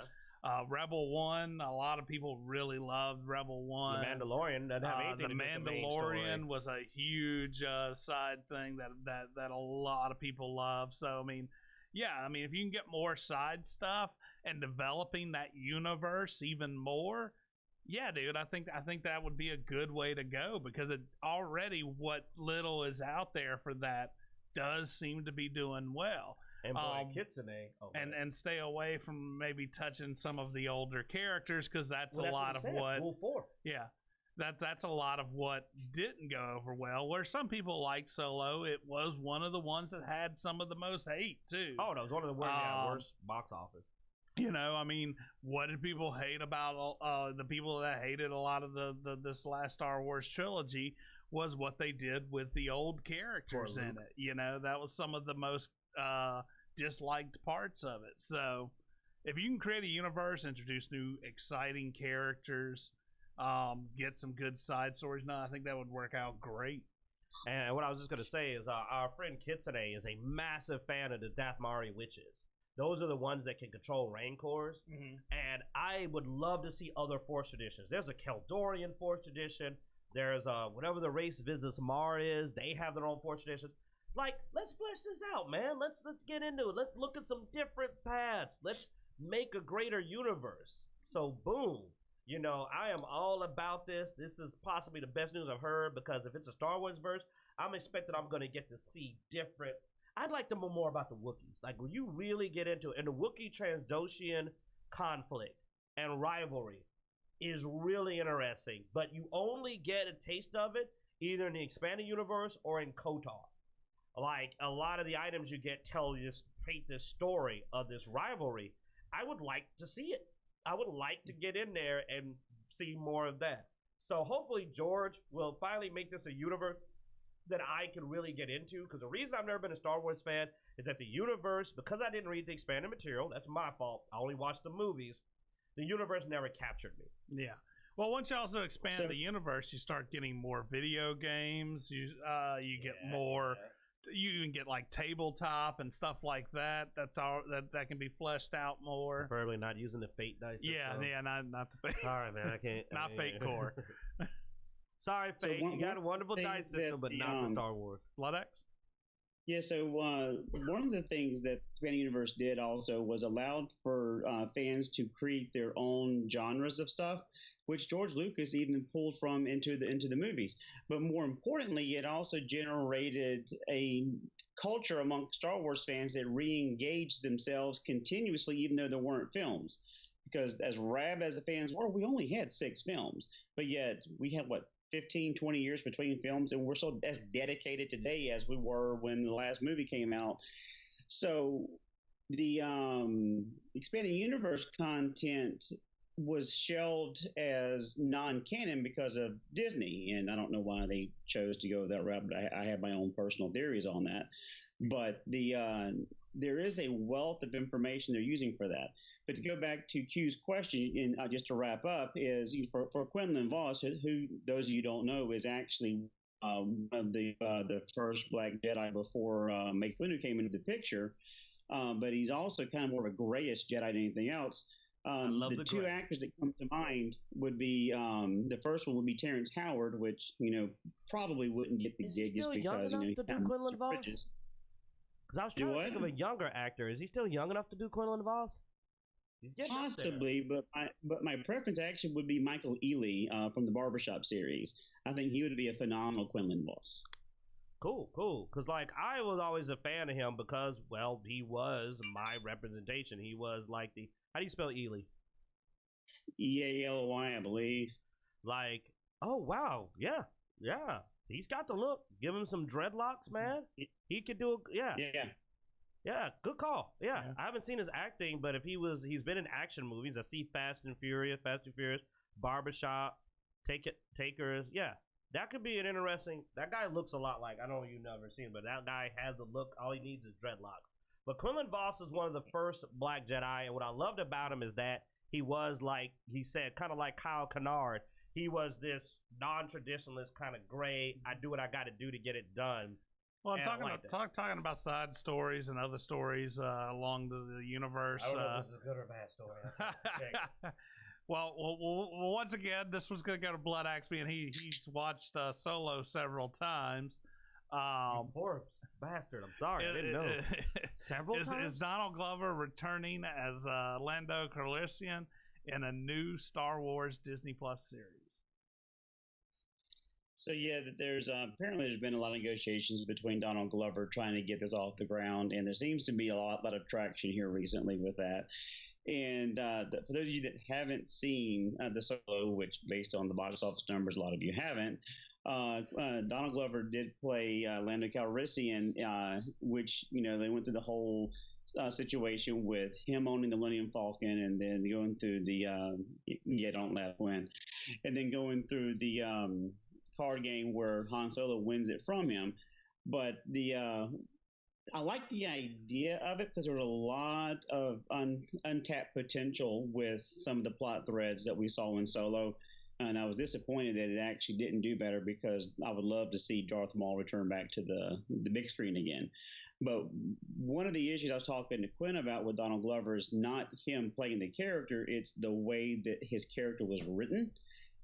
[SPEAKER 1] Rebel 1, a lot of people really loved Rebel 1.
[SPEAKER 3] The Mandalorian doesn't have anything to do with the main story.
[SPEAKER 1] Was a huge side thing that a lot of people love. So, I mean, if you can get more side stuff and developing that universe even more, yeah, dude, I think that would be a good way to go because it already what little is out there for that does seem to be doing well.
[SPEAKER 3] And boy, Kitsune.
[SPEAKER 1] And stay away from maybe touching some of the older characters because that's a lot of what.
[SPEAKER 3] Rule 4.
[SPEAKER 1] Yeah, that's a lot of what didn't go over well. Where some people like Solo, it was one of the ones that had some of the most hate too.
[SPEAKER 3] Oh, that was one of the worst box office.
[SPEAKER 1] I mean, what did people hate about the people that hated a lot of this last Star Wars trilogy was what they did with the old characters in it. That was some of the most disliked parts of it. So if you can create a universe, introduce new exciting characters, get some good side stories, I think that would work out great.
[SPEAKER 3] And what I was just going to say is our friend Kitsune is a massive fan of the Dathmari witches. Those are the ones that can control Rancors. And I would love to see other Force traditions. There's a Keldorian Force tradition. There's whatever the race visits Mar is. They have their own Force traditions. Let's flesh this out, man. Let's get into it. Let's look at some different paths. Let's make a greater universe. So, boom. I am all about this. This is possibly the best news I've heard because if it's a Star Wars verse, I'm expecting I'm going to get to see different. I'd like to know more about the Wookiees. Like, when you really get into it, and the Wookiee Trandoshan conflict and rivalry is really interesting, but you only get a taste of it either in the expanded universe or in KOTOR. Like, a lot of the items you get tell you paint this story of this rivalry. I would like to see it. I would like to get in there and see more of that. So hopefully George will finally make this a universe that I can really get into, because the reason I've never been a Star Wars fan is that the universe, because I didn't read the expanded material, that's my fault. I only watched the movies. The universe never captured me.
[SPEAKER 1] Yeah. Well, once you also expand the universe, you start getting more video games. You get more. You can get like tabletop and stuff like that. That's all that can be fleshed out more.
[SPEAKER 3] Preferably not using the fate dice.
[SPEAKER 1] Yeah, not the fate.
[SPEAKER 3] Sorry, man, I can't.
[SPEAKER 1] Not fate core.
[SPEAKER 3] Sorry, fate. You got a wonderful dice system, but not the Star Wars.
[SPEAKER 1] Blood X?
[SPEAKER 2] Yeah, so one of the things that Expanded Universe did also was allowed for fans to create their own genres of stuff, which George Lucas even pulled from into the movies. But more importantly, it also generated a culture among Star Wars fans that re-engaged themselves continuously, even though there weren't films. Because as rabid as the fans were, we only had 6 films, but yet we had 15, 20 years between films, and we're so as dedicated today as we were when the last movie came out. So the expanded universe content was shelved as non-canon because of Disney, and I don't know why they chose to go that route, but I have my own personal theories on that. But there is a wealth of information they're using for that. But to go back to Q's question, and just to wrap up, is for Quinlan Vos, who those of you don't know is actually one of the first Black Jedi before Mace Windu came into the picture, but he's also kind of more of a grayish Jedi than anything else. The two actors that come to mind would be the first one would be Terrence Howard, which probably wouldn't get the gig just because
[SPEAKER 3] to do Quinlan Vos. Because I was trying to think of a younger actor. Is he still young enough to do Quinlan Vos?
[SPEAKER 2] Possibly, but my preference actually would be Michael Ealy from the Barbershop series. I think he would be a phenomenal Quinlan Vos.
[SPEAKER 3] Cool. Because I was always a fan of him because, well, he was my representation. He was like the, how do you spell Ealy?
[SPEAKER 2] E-A-L-Y, I believe.
[SPEAKER 3] Oh wow, yeah. He's got the look. Give him some dreadlocks, man. He could do it. Yeah, good call. Yeah, I haven't seen his acting, but if he's been in action movies. I see Fast and Furious, Barbershop, Takers. Yeah, that could be an interesting. That guy looks a lot like, I don't know if you've never seen, but that guy has the look. All he needs is dreadlocks. But Quinlan Vos is one of the first Black Jedi, and what I loved about him is that he was, like he said, kind of like Kyle Kennard. He was this non-traditionalist kind of gray. I do what I got to do to get it done.
[SPEAKER 1] Well, talking about side stories and other stories along the universe.
[SPEAKER 3] I don't know if this is a good or bad story.
[SPEAKER 1] well, once again, this was going to go to Blood Axe, and he's watched Solo several times.
[SPEAKER 3] Poor bastard. I'm sorry. I didn't know. Several times?
[SPEAKER 1] Is Donald Glover returning as Lando Calrissian in a new Star Wars Disney Plus series?
[SPEAKER 2] So yeah, there's apparently there's been a lot of negotiations between Donald Glover trying to get this off the ground, and there seems to be a lot of traction here recently with that. And for those of you that haven't seen the Solo, which based on the box office numbers, a lot of you haven't, Donald Glover did play Lando Calrissian, which they went through the whole situation with him owning the Millennium Falcon, and then going through the don't laugh when, and then going through the card game where Han Solo wins it from him. But I like the idea of it because there was a lot of untapped potential with some of the plot threads that we saw in Solo. And I was disappointed that it actually didn't do better, because I would love to see Darth Maul return back to the big screen again. But one of the issues I was talking to Quinn about with Donald Glover is not him playing the character, it's the way that his character was written.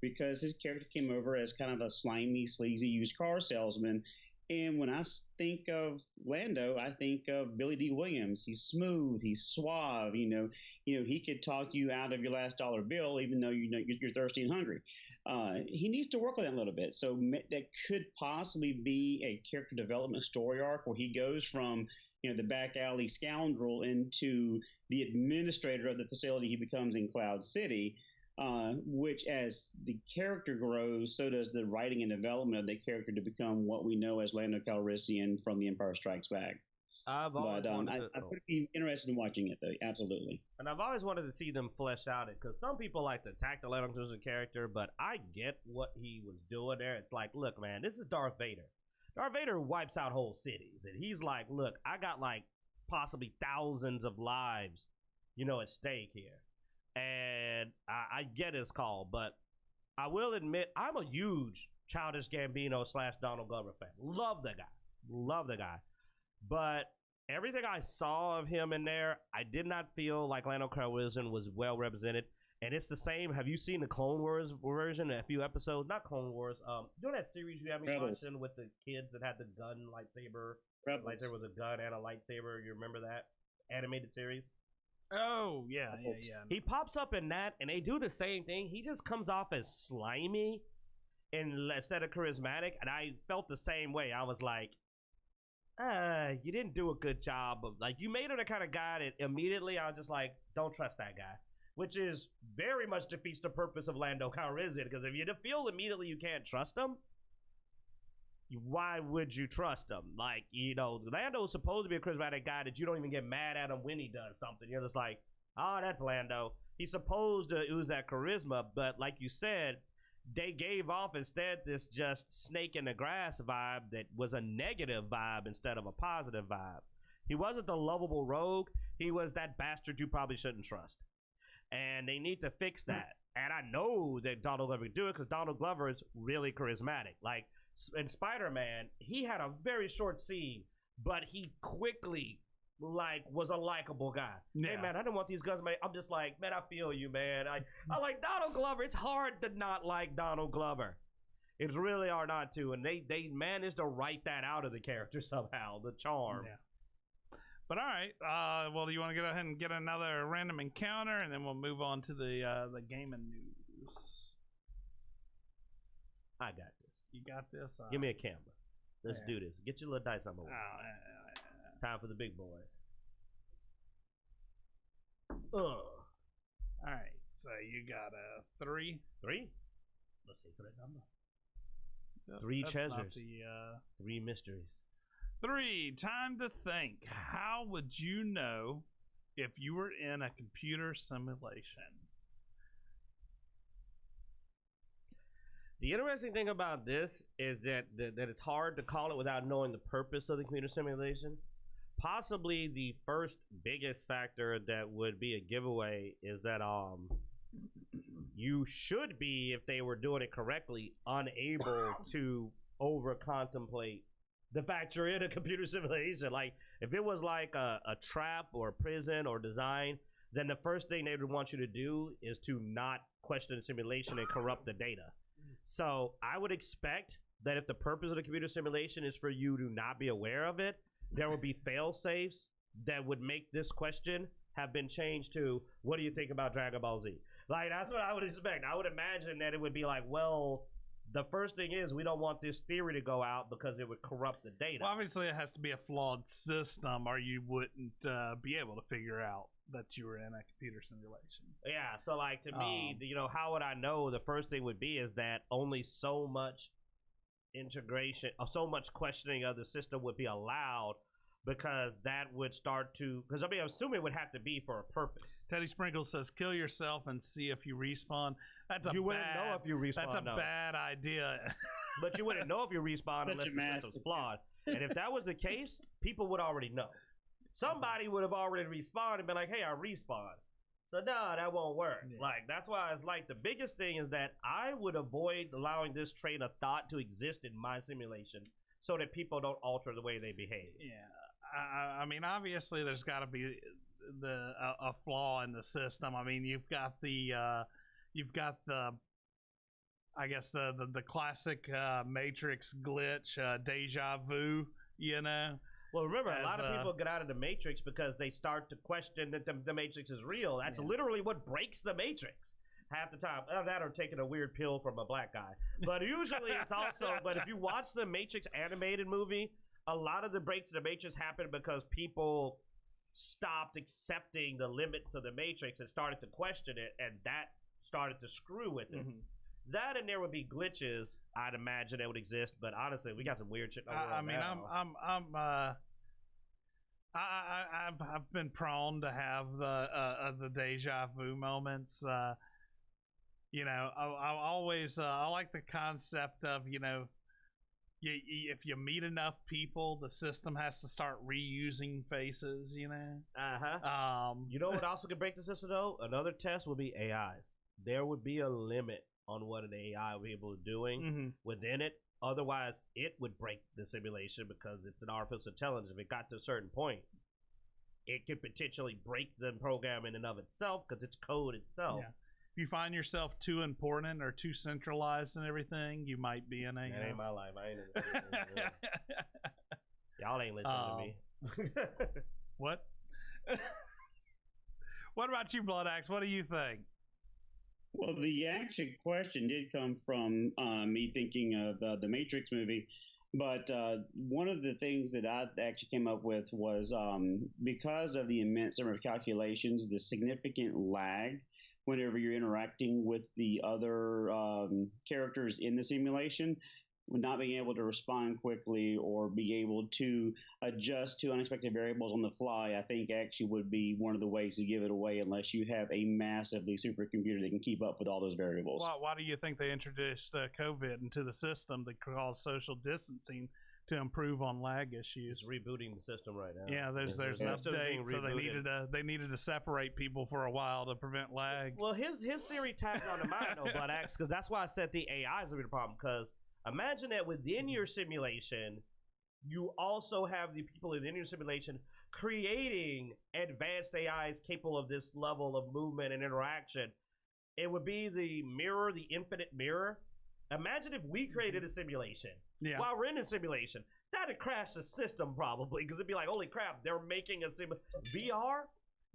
[SPEAKER 2] Because his character came over as kind of a slimy, sleazy used car salesman. And when I think of Lando, I think of Billy D. Williams. He's smooth, he's suave. He could talk you out of your last dollar bill, even though you're thirsty and hungry. He needs to work on that a little bit. So that could possibly be a character development story arc where he goes from the back alley scoundrel into the administrator of the facility he becomes in Cloud City. Which, as the character grows, so does the writing and development of the character to become what we know as Lando Calrissian from The Empire Strikes Back. I would be interested in watching it, though. Absolutely.
[SPEAKER 3] And I've always wanted to see them flesh out it, because some people like to attack the Lando Calrissian character, but I get what he was doing there. It's like, look, man, this is Darth Vader. Darth Vader wipes out whole cities, and he's like, look, I got like possibly thousands of lives, at stake here. And I get his call, but I will admit I'm a huge Childish Gambino / Donald Glover fan. Love the guy. But everything I saw of him in there, I did not feel like Lando Calrissian was well represented. And it's the same. Have you seen the Clone Wars version? A few episodes, not Clone Wars. You know that series you have me watching with the kids that had the gun lightsaber?
[SPEAKER 2] Rebels.
[SPEAKER 3] Like there was a gun and a lightsaber. You remember that animated series?
[SPEAKER 1] Oh, yeah.
[SPEAKER 3] He pops up in that, and they do the same thing. He just comes off as slimy instead of charismatic, and I felt the same way. I was like, you didn't do a good job of, like, you made him the kind of guy that immediately I was just like, don't trust that guy, which is very much defeats the purpose of Lando Calrissian, because if you feel immediately you can't trust him, why would you trust him? Like, Lando's supposed to be a charismatic guy that you don't even get mad at him when he does something. You're just like, oh, that's Lando. He's supposed to ooze that charisma, but like you said, they gave off instead this just snake in the grass vibe that was a negative vibe instead of a positive vibe. He wasn't the lovable rogue. He was that bastard you probably shouldn't trust. And they need to fix that. And I know that Donald Glover can do it because Donald Glover is really charismatic. Like, in Spider-Man, he had a very short scene, but he quickly was a likable guy. Yeah. Hey man, I didn't want these guns, man. I'm just like, man, I feel you, man. I like Donald Glover. It's hard to not like Donald Glover. It's really hard not to, and they managed to write that out of the character somehow. The charm.
[SPEAKER 1] Yeah. But all right, well, do you want to go ahead and get another random encounter, and then we'll move on to the gaming news.
[SPEAKER 3] I got this.
[SPEAKER 1] You got this.
[SPEAKER 3] Give me a camera. Let's do this. Get your little dice on my way. Time for the big boys.
[SPEAKER 1] All right. So you got a 3.
[SPEAKER 3] 3? Let's see for that number. Yep, 3 treasures. 3 mysteries.
[SPEAKER 1] 3. Time to think. How would you know if you were in a computer simulation?
[SPEAKER 3] The interesting thing about this is that it's hard to call it without knowing the purpose of the computer simulation. Possibly the first biggest factor that would be a giveaway is that you should be, if they were doing it correctly, unable to over contemplate the fact you're in a computer simulation. Like if it was like a trap or a prison or design, then the first thing they would want you to do is to not question the simulation and corrupt the data. So I would expect that if the purpose of the computer simulation is for you to not be aware of it, there would be fail safes that would make this question have been changed to, what do you think about Dragon Ball Z? Like, that's what I would expect. I would imagine that it would be like, well, the first thing is we don't want this theory to go out because it would corrupt the data.
[SPEAKER 1] Well, obviously it has to be a flawed system or you wouldn't be able to figure out that you were in a computer simulation.
[SPEAKER 3] Yeah, so like to me, how would I know? The first thing would be is that only so much integration, or so much questioning of the system would be allowed, because that would start to, because I mean, I'm assuming it would have to be for a purpose.
[SPEAKER 1] Teddy Sprinkle says, kill yourself and see if you respawn.
[SPEAKER 3] You wouldn't know if you respawn.
[SPEAKER 1] That's a bad idea.
[SPEAKER 3] But you wouldn't know if you respawn unless the system's flawed. And if that was the case, people would already know. Somebody would have already respawned and been like, hey, I respawned. So no, that won't work. Yeah. Like, that's why it's like the biggest thing is that I would avoid allowing this train of thought to exist in my simulation so that people don't alter the way they behave.
[SPEAKER 1] Yeah. I mean, obviously there's got to be a flaw in the system. I mean, you've got the I guess the classic Matrix glitch, deja vu,
[SPEAKER 3] Well, remember, a lot of people get out of the Matrix because they start to question that the Matrix is real. That's literally what breaks the Matrix. half the time. That or taking a weird pill from a black guy. But usually it's also, but if you watch the Matrix animated movie, a lot of the breaks in the Matrix happen because people stopped accepting the limits of the Matrix and started to question it, and that started to screw with it. That and there would be glitches, I'd imagine that would exist, but honestly, we got some weird shit.
[SPEAKER 1] I mean, I've been prone to have the deja vu moments. You know, I always I like the concept of, you know, if you meet enough people, the system has to start reusing faces. You know.
[SPEAKER 3] You know what also could break the system though? Another test would be AIs. There would be a limit on what an AI would be able to doing within it. Otherwise, it would break the simulation because it's an artificial intelligence. If it got to a certain point, it could potentially break the program in and of itself because it's code itself. Yeah.
[SPEAKER 1] If you find yourself too important or too centralized and everything, you might be in a...
[SPEAKER 3] That ain't my life. I ain't Y'all ain't listening to me.
[SPEAKER 1] What? What about you, Blood Axe? What do you think?
[SPEAKER 2] Well, the actual question did come from me thinking of the Matrix movie. But one of the things that I actually came up with was because of the immense number of calculations, the significant lag whenever you're interacting with the other characters in the simulation, not being able to respond quickly or be able to adjust to unexpected variables on the fly, I think actually would be one of the ways to give it away unless you have a massively supercomputer that can keep up with all those variables.
[SPEAKER 1] Why do you think they introduced COVID into the system that cause social distancing to improve on lag issues?
[SPEAKER 3] It's rebooting the system right now.
[SPEAKER 1] Yeah, there's an update, so they needed to separate people for a while to prevent lag.
[SPEAKER 3] Well, his theory tags on to mine, though, Blood Axe, because that's why I said the AIs would be the problem, because imagine that within your simulation, you also have the people within your simulation creating advanced AIs capable of this level of movement and interaction. It would be the mirror, the infinite mirror. Imagine if we created a simulation while we're in a simulation. That'd crash the system probably, because it'd be like, holy crap, they're making a VR?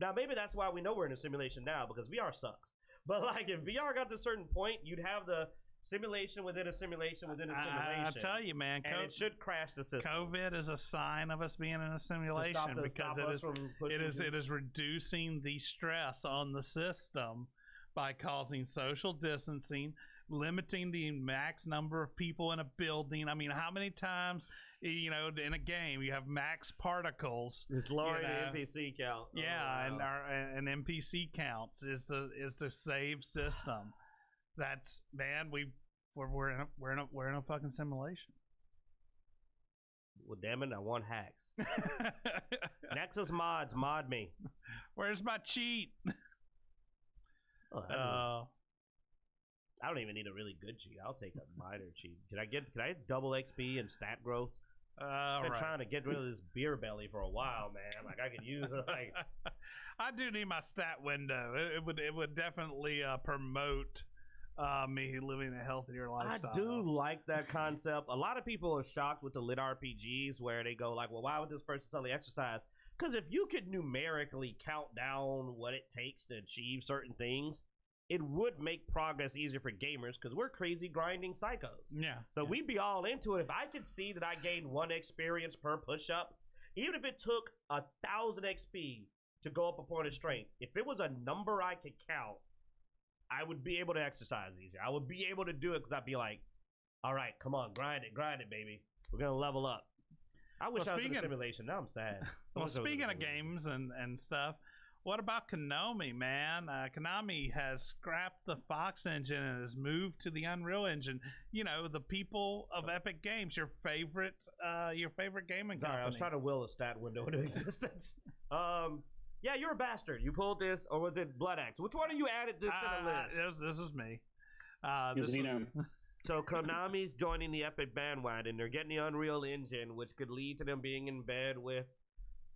[SPEAKER 3] Now, maybe that's why we know we're in a simulation now, because VR sucks. But like, if VR got to a certain point, you'd have the simulation within a simulation within a simulation.
[SPEAKER 1] I tell you, man,
[SPEAKER 3] and it should crash the system.
[SPEAKER 1] COVID is a sign of us being in a simulation because it is reducing the stress on the system by causing social distancing, limiting the max number of people in a building. I mean, how many times, you know, in a game you have max particles?
[SPEAKER 3] It's lowering the NPC count.
[SPEAKER 1] Yeah, and NPC counts is the save system. That's, man, we're in a fucking simulation.
[SPEAKER 3] Well, damn it, I want hacks. Nexus mods, mod me.
[SPEAKER 1] Where's my cheat?
[SPEAKER 3] I don't even need a really good cheat. I'll take a minor cheat. Can I get double XP and stat growth? I've been trying to get rid of this beer belly for a while, man. Like, I could use it. Like,
[SPEAKER 1] I do need my stat window. It would definitely promote me living a healthier lifestyle.
[SPEAKER 3] I do like that concept. A lot of people are shocked with the lit RPGs where they go like, well, why would this person suddenly exercise? Because if you could numerically count down what it takes to achieve certain things, it would make progress easier for gamers because we're crazy grinding psychos.
[SPEAKER 1] Yeah.
[SPEAKER 3] So we'd be all into it. If I could see that I gained 1 experience per push-up, even if it took 1,000 XP to go up a point of strength, if it was a number I could count, I would be able to exercise easier. I would be able to do it because I'd be like, all right, come on, grind it, baby. We're going to level up. I wish I was in a simulation. Now I'm sad.
[SPEAKER 1] Well, speaking of games and stuff, what about Konami, man? Konami has scrapped the Fox engine and has moved to the Unreal Engine. You know, the people of Epic Games, your favorite gaming company.
[SPEAKER 3] Sorry, I was trying to will a stat window into existence. Yeah, you're a bastard. You pulled this, or was it Blood Axe? Which one of you added this to the list?
[SPEAKER 1] This was me.
[SPEAKER 3] So Konami's joining the Epic bandwagon. They're getting the Unreal Engine, which could lead to them being in bed with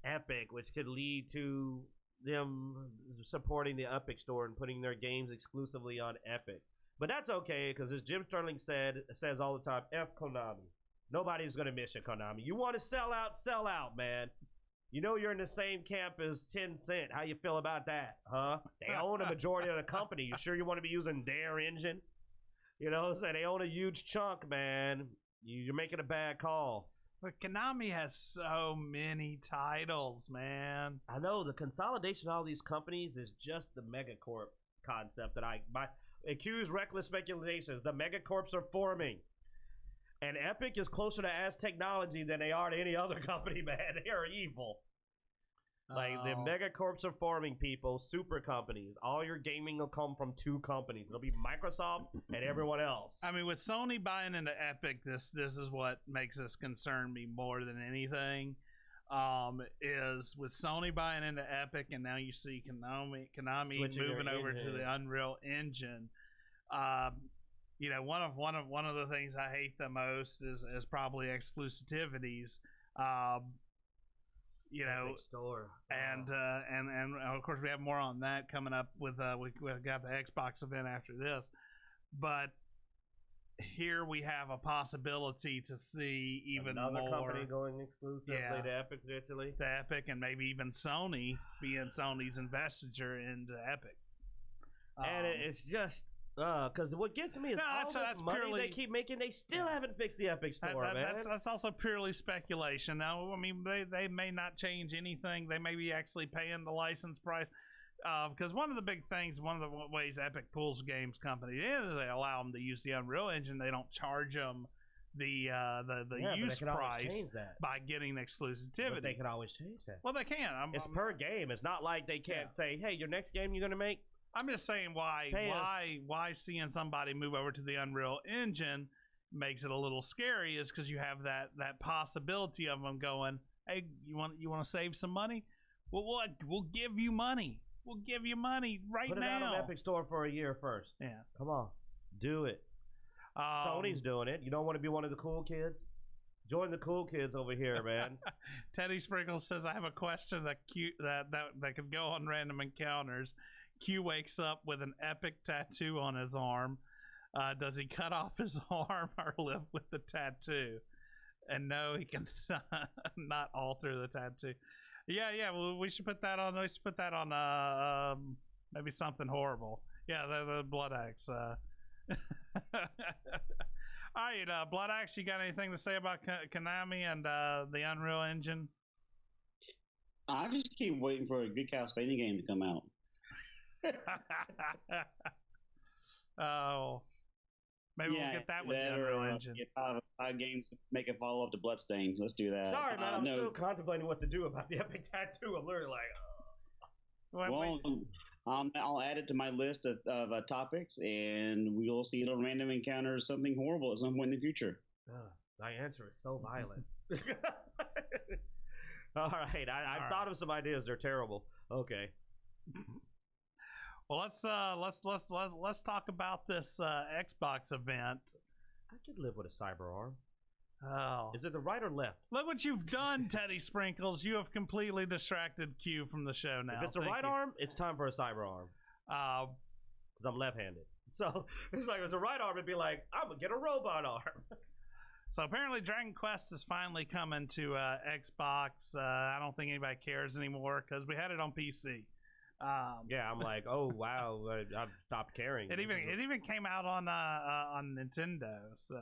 [SPEAKER 3] Epic, which could lead to them supporting the Epic Store and putting their games exclusively on Epic. But that's okay, because as Jim Sterling says all the time, F Konami. Nobody's going to miss you, Konami. You want to sell out, man. You know you're in the same camp as Tencent. How you feel about that, huh? They own a majority of the company. You sure you want to be using their engine? You know, so they own a huge chunk, man. You're making a bad call.
[SPEAKER 1] But Konami has so many titles, man.
[SPEAKER 3] I know the consolidation of all these companies is just the megacorp concept that I accuse reckless speculations. The megacorps are forming, and Epic is closer to As Technology than they are to any other company. Man, they are evil. Like the megacorps are forming, people, super companies. All your gaming will come from two companies. It'll be Microsoft and everyone else.
[SPEAKER 1] I mean, with Sony buying into Epic, this is what makes this concern me more than anything. Is with Sony buying into Epic, and now you see Konami moving over to the Unreal Engine. You know, one of the things I hate the most is probably exclusivities. You know,
[SPEAKER 3] store.
[SPEAKER 1] And of course we have more on that coming up with we've got the Xbox event after this, but here we have a possibility to see even
[SPEAKER 3] another
[SPEAKER 1] more
[SPEAKER 3] company going exclusively to Epic, particularly
[SPEAKER 1] to Epic, and maybe even Sony being Sony's investiture into Epic.
[SPEAKER 3] And it's just because what gets me is all this money they keep making, they still haven't fixed the Epic Store, man.
[SPEAKER 1] That's also purely speculation. Now, I mean, they may not change anything. They may be actually paying the license price. Because one of the big things, one of the ways Epic pulls games companies in is they allow them to use the Unreal Engine. They don't charge them the use price by getting exclusivity.
[SPEAKER 3] But they can always change that.
[SPEAKER 1] Well, they can.
[SPEAKER 3] It's per game. It's not like they can't say, "Hey, your next game you're gonna make."
[SPEAKER 1] I'm just saying why seeing somebody move over to the Unreal Engine makes it a little scary is because you have that possibility of them going, "Hey, you want to save some money? Well, what? We'll give you money. We'll give you money right now.
[SPEAKER 3] Put it out on Epic Store for a year first.
[SPEAKER 1] Yeah,
[SPEAKER 3] come on, do it. Sony's doing it. You don't want to be one of the cool kids? Join the cool kids over here, man."
[SPEAKER 1] Teddy Sprinkles says, "I have a question that could go on Random Encounters. Q wakes up with an Epic tattoo on his arm. Does he cut off his arm or live with the tattoo? And no, he can not alter the tattoo." Yeah. Well, we should put that on. We should put that on. Maybe something horrible. Yeah, the Blood Axe. All right, Blood Axe. You got anything to say about Konami and the Unreal Engine?
[SPEAKER 2] I just keep waiting for a good Castlevania game to come out.
[SPEAKER 1] Oh, maybe we'll get that with the Unreal Engine.
[SPEAKER 2] Get five games to make a follow up to Bloodstained. Let's do that.
[SPEAKER 3] Sorry, man. I'm still contemplating what to do about the Epic tattoo. I'm literally like,
[SPEAKER 2] I'll add it to my list of topics, and we'll see it on Random Encounters something horrible at some point in the future.
[SPEAKER 3] My answer is so violent. All right, I've thought of some ideas. They're terrible. Okay.
[SPEAKER 1] Well, let's talk about this Xbox event.
[SPEAKER 3] I could live with a cyber arm.
[SPEAKER 1] Oh,
[SPEAKER 3] is it the right or left?
[SPEAKER 1] Look what you've done, Teddy Sprinkles. You have completely distracted Q from the show now.
[SPEAKER 3] If it's a right arm, it's time for a cyber arm. Because I'm left-handed. So it's like, if it's a right arm, it'd be like, I'm gonna get a robot arm.
[SPEAKER 1] So apparently Dragon Quest is finally coming to Xbox. I don't think anybody cares anymore because we had it on PC.
[SPEAKER 3] Yeah, I'm like, oh wow, I've stopped caring.
[SPEAKER 1] It even came out on Nintendo. So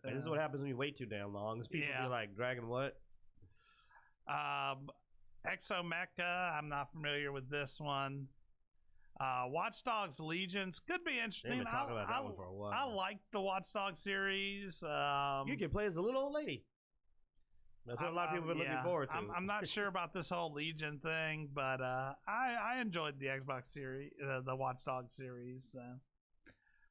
[SPEAKER 3] this is what happens when you wait too damn long. Is people be like, Dragon what?
[SPEAKER 1] Exomecha. I'm not familiar with this one. Watch Dogs Legions could be interesting.
[SPEAKER 3] Been talking about that one for a while.
[SPEAKER 1] I like the Watch Dogs series.
[SPEAKER 3] You can play as a little old lady. That's what a lot of people have been looking forward to.
[SPEAKER 1] I'm not sure about this whole Legion thing, but I enjoyed the Xbox series, the Watch Dogs series.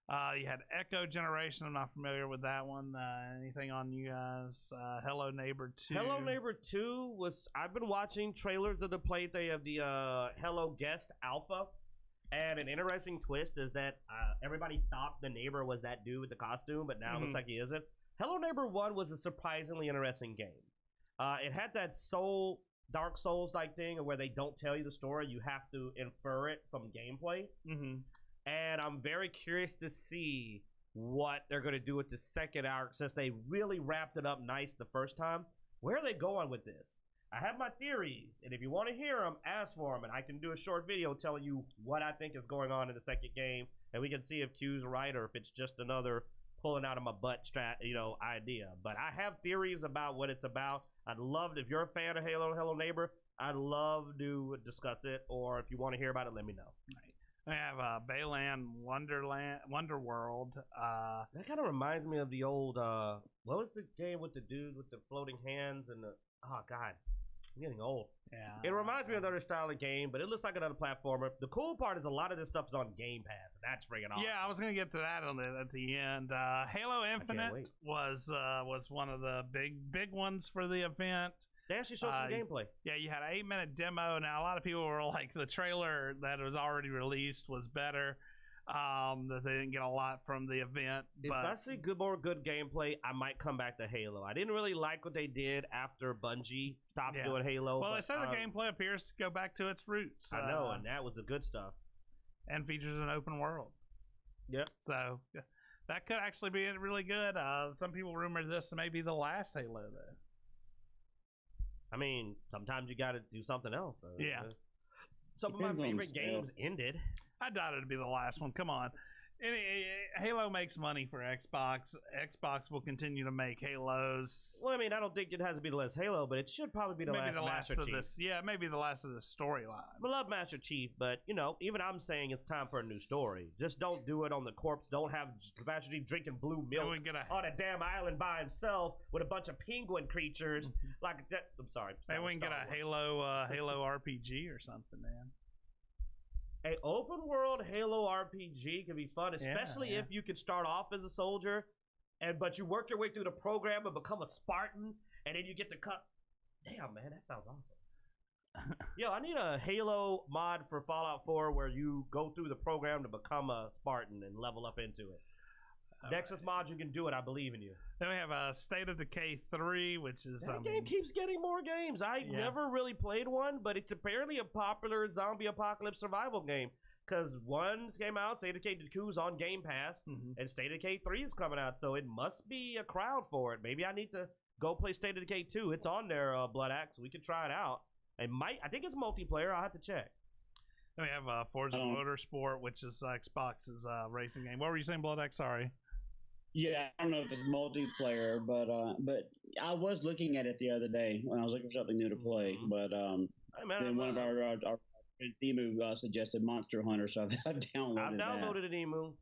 [SPEAKER 1] You had Echo Generation. I'm not familiar with that one. Anything on you guys? Hello Neighbor 2.
[SPEAKER 3] Hello Neighbor 2 was. I've been watching trailers of the playthrough of the Hello Guest Alpha, and an interesting twist is that everybody thought the neighbor was that dude with the costume, but now it looks like he isn't. Hello Neighbor 1 was a surprisingly interesting game. It had that Dark Souls like thing where they don't tell you the story, you have to infer it from gameplay. And I'm very curious to see what they're going to do with the second arc, since they really wrapped it up nice the first time. Where are they going with this? I have my theories, and if you want to hear them, ask for them, and I can do a short video telling you what I think is going on in the second game, and we can see if Q's right or if it's just another pulling out of my butt idea. But I have theories about what it's about. I'd love if you're a fan of Hello Neighbor, I'd love to discuss it, or if you want to hear about it, let me know.
[SPEAKER 1] Right. We have Bayland Wonderworld.
[SPEAKER 3] That kind of reminds me of the old what was the game with the dude with the floating hands and the oh god, I'm getting old.
[SPEAKER 1] Yeah.
[SPEAKER 3] It reminds me of another style of game, but it looks like another platformer. The cool part is a lot of this stuff is on Game Pass, and that's freaking awesome.
[SPEAKER 1] Yeah, I was gonna get to that at the end. Halo Infinite was one of the big ones for the event.
[SPEAKER 3] They actually showed some gameplay.
[SPEAKER 1] Yeah, you had an 8-minute demo. Now a lot of people were like, the trailer that was already released was better. That they didn't get a lot from the event.
[SPEAKER 3] If I see more good gameplay, I might come back to Halo. I didn't really like what they did after Bungie stopped doing Halo.
[SPEAKER 1] Well, they said the gameplay appears to go back to its roots.
[SPEAKER 3] I know, and that was the good stuff.
[SPEAKER 1] And features an open world.
[SPEAKER 3] Yep.
[SPEAKER 1] So that could actually be really good. Some people rumor this may be the last Halo, though.
[SPEAKER 3] I mean, sometimes you got to do something else.
[SPEAKER 1] Yeah.
[SPEAKER 3] Some of my favorite games ended.
[SPEAKER 1] I doubt it'd be the last one. Come on. Halo makes money for Xbox. Xbox will continue to make Halos.
[SPEAKER 3] Well, I mean, I don't think it has to be the last Halo, but it should probably be the last Master Chief.
[SPEAKER 1] Maybe the last of this storyline.
[SPEAKER 3] I love Master Chief, but, even I'm saying it's time for a new story. Just don't do it on the corpse. Don't have Master Chief drinking blue milk on a damn island by himself with a bunch of penguin creatures. Like that. I'm sorry.
[SPEAKER 1] Maybe we can get a Halo RPG or something, man.
[SPEAKER 3] A open world Halo RPG can be fun, especially if you can start off as a soldier, but you work your way through the program and become a Spartan, and then you get to cut. Damn, man, that sounds awesome. Yo, I need a Halo mod for Fallout 4 where you go through the program to become a Spartan and level up into it. Nexus mod, you can do it. I believe in you.
[SPEAKER 1] Then we have State of Decay 3, which is
[SPEAKER 3] that game keeps getting more games. I never really played one, but it's apparently a popular zombie apocalypse survival game. Because one came out, State of Decay 2 is on Game Pass, and State of Decay 3 is coming out, so it must be a crowd for it. Maybe I need to go play State of Decay 2. It's on there, Blood Axe. We can try it out. I think it's multiplayer. I'll have to check.
[SPEAKER 1] Then we have Forza Motorsport, which is Xbox's racing game. What were you saying, Blood Axe? Sorry.
[SPEAKER 2] Yeah, I don't know if it's multiplayer, but I was looking at it the other day when I was looking for something new to play. But then one of our friends, Emu, suggested Monster Hunter, so I've downloaded
[SPEAKER 3] it, Emu.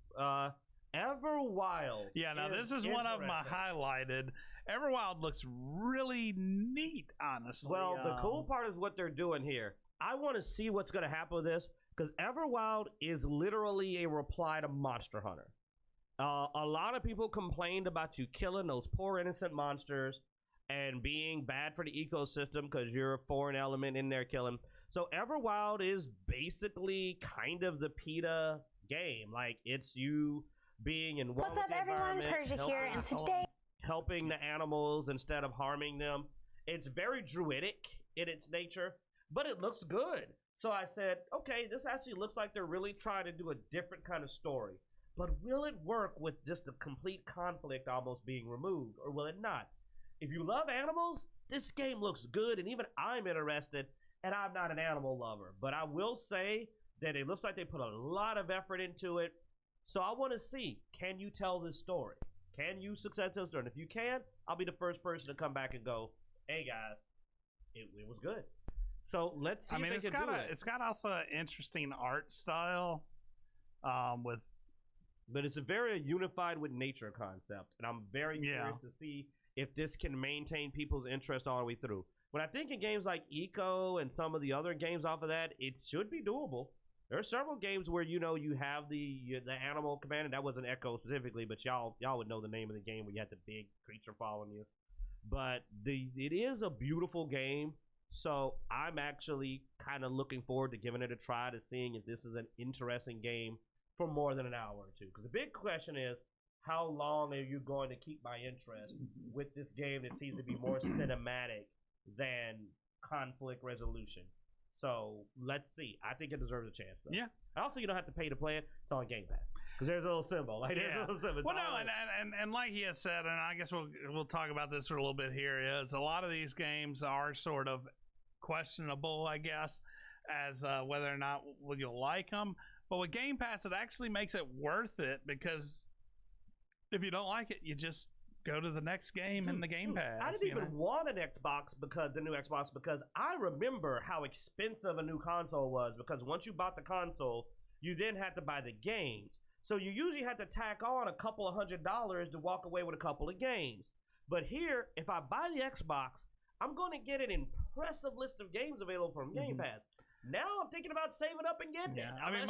[SPEAKER 3] Everwild.
[SPEAKER 1] Yeah, now this is one of my highlighted. Everwild looks really neat, honestly.
[SPEAKER 3] Well, the cool part is what they're doing here. I want to see what's going to happen with this, because Everwild is literally a reply to Monster Hunter. A lot of people complained about you killing those poor innocent monsters and being bad for the ecosystem because you're a foreign element in there killing. So Everwild is basically kind of the PETA game. Like, it's you being in one.
[SPEAKER 4] What's up, everyone? Persia here, and today
[SPEAKER 3] helping the animals instead of harming them. It's very druidic in its nature, but it looks good. So I said, okay, this actually looks like they're really trying to do a different kind of story. But will it work with just a complete conflict almost being removed, or will it not? If you love animals, this game looks good, and even I'm interested, and I'm not an animal lover. But I will say that it looks like they put a lot of effort into it, so I want to see, can you tell this story? Can you success this story? And if you can, I'll be the first person to come back and go, hey guys, it was good. So let's see if they can do it.
[SPEAKER 1] It's got also an interesting art style with...
[SPEAKER 3] But it's a very unified with nature concept, and I'm very curious to see if this can maintain people's interest all the way through. When I think in games like Eco and some of the other games off of that, it should be doable. There are several games where you have the animal command, and that wasn't Echo specifically, but y'all would know the name of the game where you had the big creature following you. But it is a beautiful game, so I'm actually kind of looking forward to giving it a try to seeing if this is an interesting game for more than an hour or two. Because the big question is, how long are you going to keep my interest with this game that seems to be more cinematic than conflict resolution? So let's see. I think it deserves a chance, though.
[SPEAKER 1] Yeah.
[SPEAKER 3] Also, you don't have to pay to play it. It's on Game Pass. Because there's a little symbol. Like, there's a little symbol.
[SPEAKER 1] Well, no, and like he has said, and I guess we'll talk about this for a little bit here, is a lot of these games are sort of questionable, I guess, as whether or not you'll like them. But with Game Pass, it actually makes it worth it, because if you don't like it, you just go to the next game in the Game Pass.
[SPEAKER 3] I didn't even want an Xbox, the new Xbox, because I remember how expensive a new console was, because once you bought the console, you then had to buy the games. So you usually had to tack on a couple of $100s to walk away with a couple of games. But here, if I buy the Xbox, I'm going to get an impressive list of games available from Game Pass. Now I'm thinking about saving up and getting it.
[SPEAKER 1] I mean,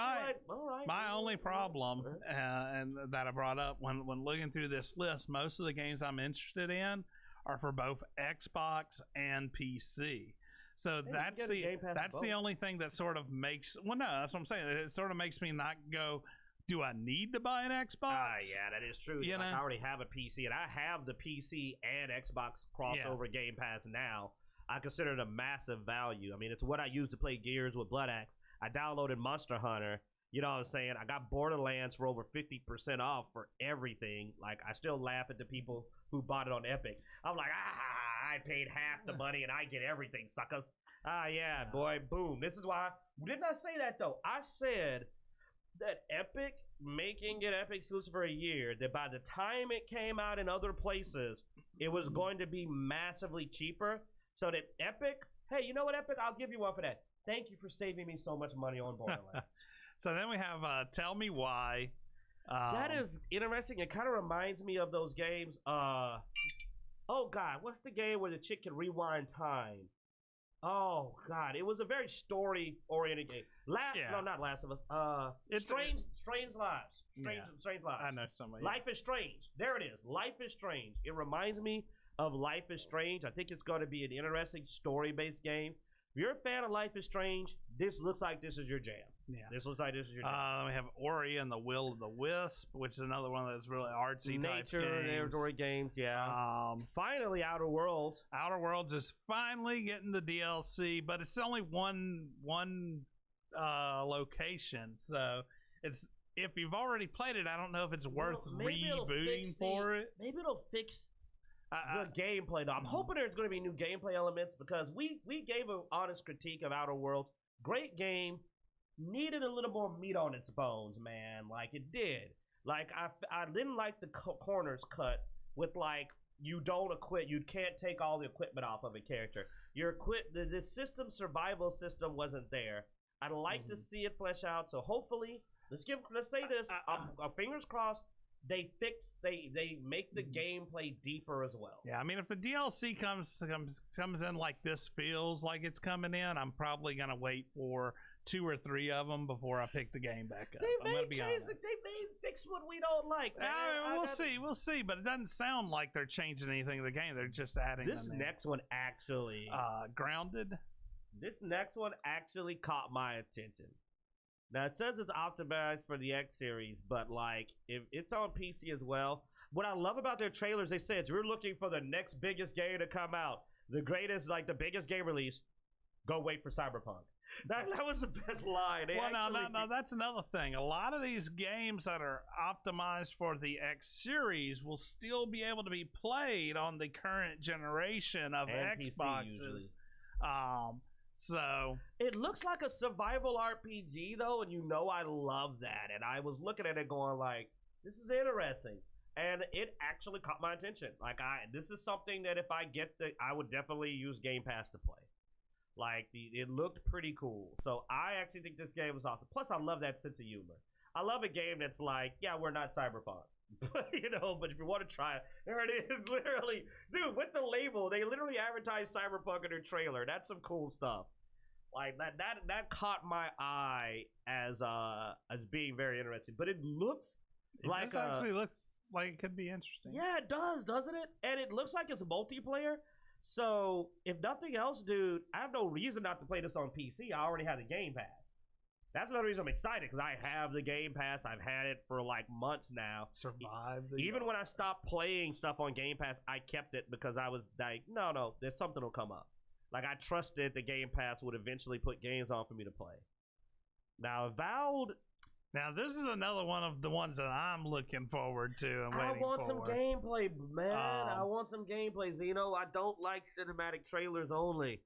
[SPEAKER 1] my only problem, and that I brought up when looking through this list, most of the games I'm interested in are for both Xbox and PC. So that's the only thing that sort of makes, well, no, that's what I'm saying. It sort of makes me not go, do I need to buy an Xbox?
[SPEAKER 3] Yeah, that is true. Like, I already have a PC, and I have the PC and Xbox crossover Game Pass now. I consider it a massive value. I mean, it's what I use to play Gears with Blood Axe. I downloaded Monster Hunter. You know what I'm saying? I got Borderlands for over 50% off for everything. Like, I still laugh at the people who bought it on Epic. I'm like, I paid half the money and I get everything, suckers. Yeah, boy, boom. This is why. Didn't I say that, though? I said that Epic, making it Epic exclusive for a year, that by the time it came out in other places, it was going to be massively cheaper. So that Epic, hey, you know what, Epic? I'll give you one for that. Thank you for saving me so much money on Borderlands.
[SPEAKER 1] So then we have Tell Me Why.
[SPEAKER 3] That is interesting. It kind of reminds me of those games. Oh, God. What's the game where the chick can rewind time? Oh, God. It was a very story-oriented game. No, not Last of Us. Strange Lives. Strange Lives.
[SPEAKER 1] I know somebody.
[SPEAKER 3] Life is Strange. There it is. Life is Strange. It reminds me of Life is Strange. I think it's going to be an interesting story-based game. If you're a fan of Life is Strange, this looks like this is your jam.
[SPEAKER 1] Yeah.
[SPEAKER 3] This looks like this is your jam.
[SPEAKER 1] We have Ori and the Will of the Wisp, which is another one of those really artsy type games.
[SPEAKER 3] Nature games, yeah. Finally, Outer Worlds.
[SPEAKER 1] Outer Worlds is finally getting the DLC, but it's only one location. So it's, if you've already played it, I don't know if it's worth rebooting for it.
[SPEAKER 3] Maybe it'll fix the gameplay, though. I'm hoping there's going to be new gameplay elements, because we gave an honest critique of Outer Worlds. Great game, needed a little more meat on its bones, man. Like, it did. Like, I didn't like the corners cut with, like, you can't take all the equipment off of a character. The system, survival system wasn't there. I'd like to see it flesh out. So hopefully, let's say this. Fingers crossed. They make the gameplay deeper as well.
[SPEAKER 1] Yeah, I mean, if the DLC comes in like this feels like it's coming in, I'm probably gonna wait for 2 or 3 of them before I pick the game back up.
[SPEAKER 3] They may fix what we don't like.
[SPEAKER 1] We'll see. But it doesn't sound like they're changing anything to the game. They're just adding
[SPEAKER 3] this next one actually.
[SPEAKER 1] Grounded.
[SPEAKER 3] This next one actually caught my attention. Now, it says it's optimized for the X series, but, like, if it's on PC as well. What I love about their trailers, they said, you're looking for the next biggest game to come out. The greatest, like, the biggest game release. Go wait for Cyberpunk. That was the best line.
[SPEAKER 1] No, that's another thing. A lot of these games that are optimized for the X series will still be able to be played on the current generation of Xboxes. So
[SPEAKER 3] it looks like a survival RPG, though, and I love that. And I was looking at it going like, this is interesting, and it actually caught my attention. Like, this is something that if I I would definitely use Game Pass to play. Like, it looked pretty cool. So I actually think this game was awesome. Plus, I love that sense of humor. I love a game that's like, yeah, we're not Cyberpunk. But if you want to try it, there it is, literally. Dude, with the label, they literally advertised Cyberpunk in their trailer. That's some cool stuff. Like, that caught my eye as being very interesting. But it looks like...
[SPEAKER 1] This actually looks like it could be interesting.
[SPEAKER 3] Yeah, it does, doesn't it? And it looks like it's multiplayer. So, if nothing else, dude, I have no reason not to play this on PC. I already have the Game Pass. That's another reason I'm excited, because I have the Game Pass. I've had it for like months now. Even when I stopped playing stuff on Game Pass, I kept it because I was like, no, there's something will come up. Like, I trusted the Game Pass would eventually put games on for me to play. Now, Avowed
[SPEAKER 1] Now, this is another one of the ones that I'm looking forward to and waiting for.
[SPEAKER 3] I want some gameplay, man. I want some gameplay, Xeno. I don't like cinematic trailers only.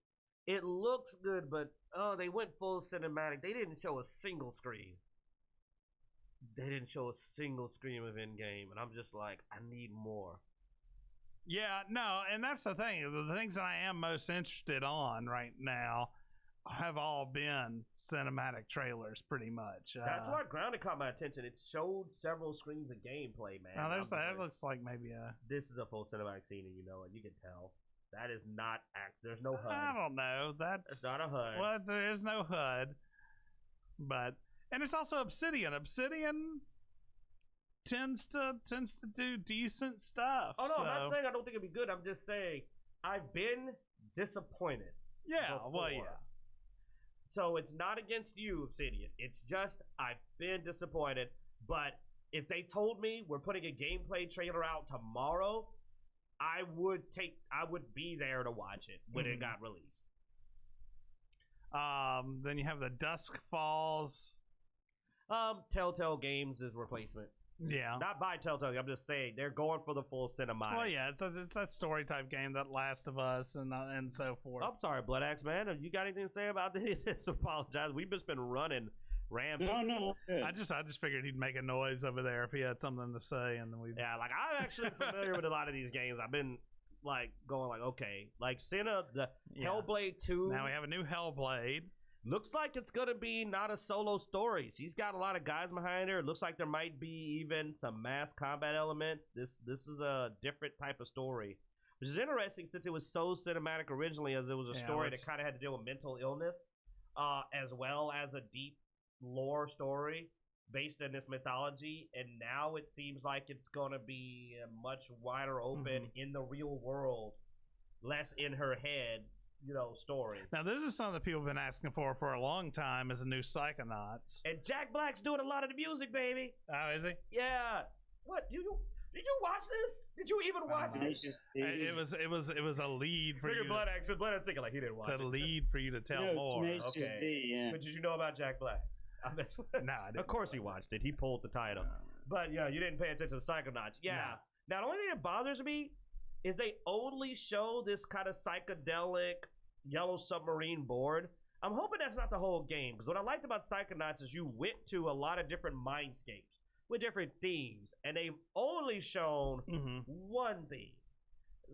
[SPEAKER 3] It looks good, but they went full cinematic. They didn't show a single screen. They didn't show a single screen of in-game, and I'm just like, I need more.
[SPEAKER 1] Yeah, no, and that's the thing. The things that I am most interested on right now have all been cinematic trailers, pretty much.
[SPEAKER 3] That's why Grounded caught my attention. It showed several screens of gameplay, man.
[SPEAKER 1] Now, that looks like maybe a...
[SPEAKER 3] This is a full cinematic scene, and you know it. You can tell. That is not... There's no HUD.
[SPEAKER 1] I don't know.
[SPEAKER 3] It's not a HUD.
[SPEAKER 1] Well, there is no HUD. But... And it's also Obsidian. Obsidian tends to do decent stuff.
[SPEAKER 3] Oh, no, I'm not saying I don't think it'd be good. I'm just saying I've been disappointed.
[SPEAKER 1] Yeah,
[SPEAKER 3] before.
[SPEAKER 1] well, yeah.
[SPEAKER 3] So it's not against you, Obsidian. It's just I've been disappointed. But if they told me we're putting a gameplay trailer out tomorrow, I would be there to watch it when it got released.
[SPEAKER 1] Then you have the Dusk Falls.
[SPEAKER 3] Telltale Games is replacement.
[SPEAKER 1] Yeah.
[SPEAKER 3] Not by Telltale. I'm just saying they're going for the full cinematic.
[SPEAKER 1] Well, yeah, it's a story type game, that Last of Us and so forth.
[SPEAKER 3] I'm sorry, Blood Axe man. Have you got anything to say about this? Apologize. We've just been running rampant.
[SPEAKER 2] No.
[SPEAKER 1] I just figured he'd make a noise over there if he had something to say, and then we.
[SPEAKER 3] Yeah, like I'm actually familiar with a lot of these games. I've been like going like okay, like Senna, the Hellblade 2.
[SPEAKER 1] Now we have a new Hellblade.
[SPEAKER 3] Looks like it's gonna be not a solo story. He's got a lot of guys behind her. It looks like there might be even some mass combat elements. This is a different type of story, which is interesting since it was so cinematic originally, as it was a story that kind of had to deal with mental illness, as well as a deep lore story based in this mythology. And now it seems like it's gonna be a much wider open in the real world, less in her head. Story.
[SPEAKER 1] Now, this is something that people have been asking for a long time, is a new Psychonauts.
[SPEAKER 3] And Jack Black's doing a lot of the music, baby.
[SPEAKER 1] Oh, is he?
[SPEAKER 3] Yeah. What? Did you watch this? Did you even watch this?
[SPEAKER 1] It was a lead for you.
[SPEAKER 3] Blood Axe thinking like he didn't watch it.
[SPEAKER 1] It's a lead for you to tell more.
[SPEAKER 3] Okay. But did you know about Jack Black?
[SPEAKER 1] No, I didn't.
[SPEAKER 3] Of course he watched it. He pulled the title. But yeah, you didn't pay attention to Psychonauts. Yeah. No. Now the only thing that bothers me is they only show this kind of psychedelic yellow submarine board. I'm hoping that's not the whole game, because what I liked about Psychonauts is you went to a lot of different mindscapes with different themes, and they've only shown one theme.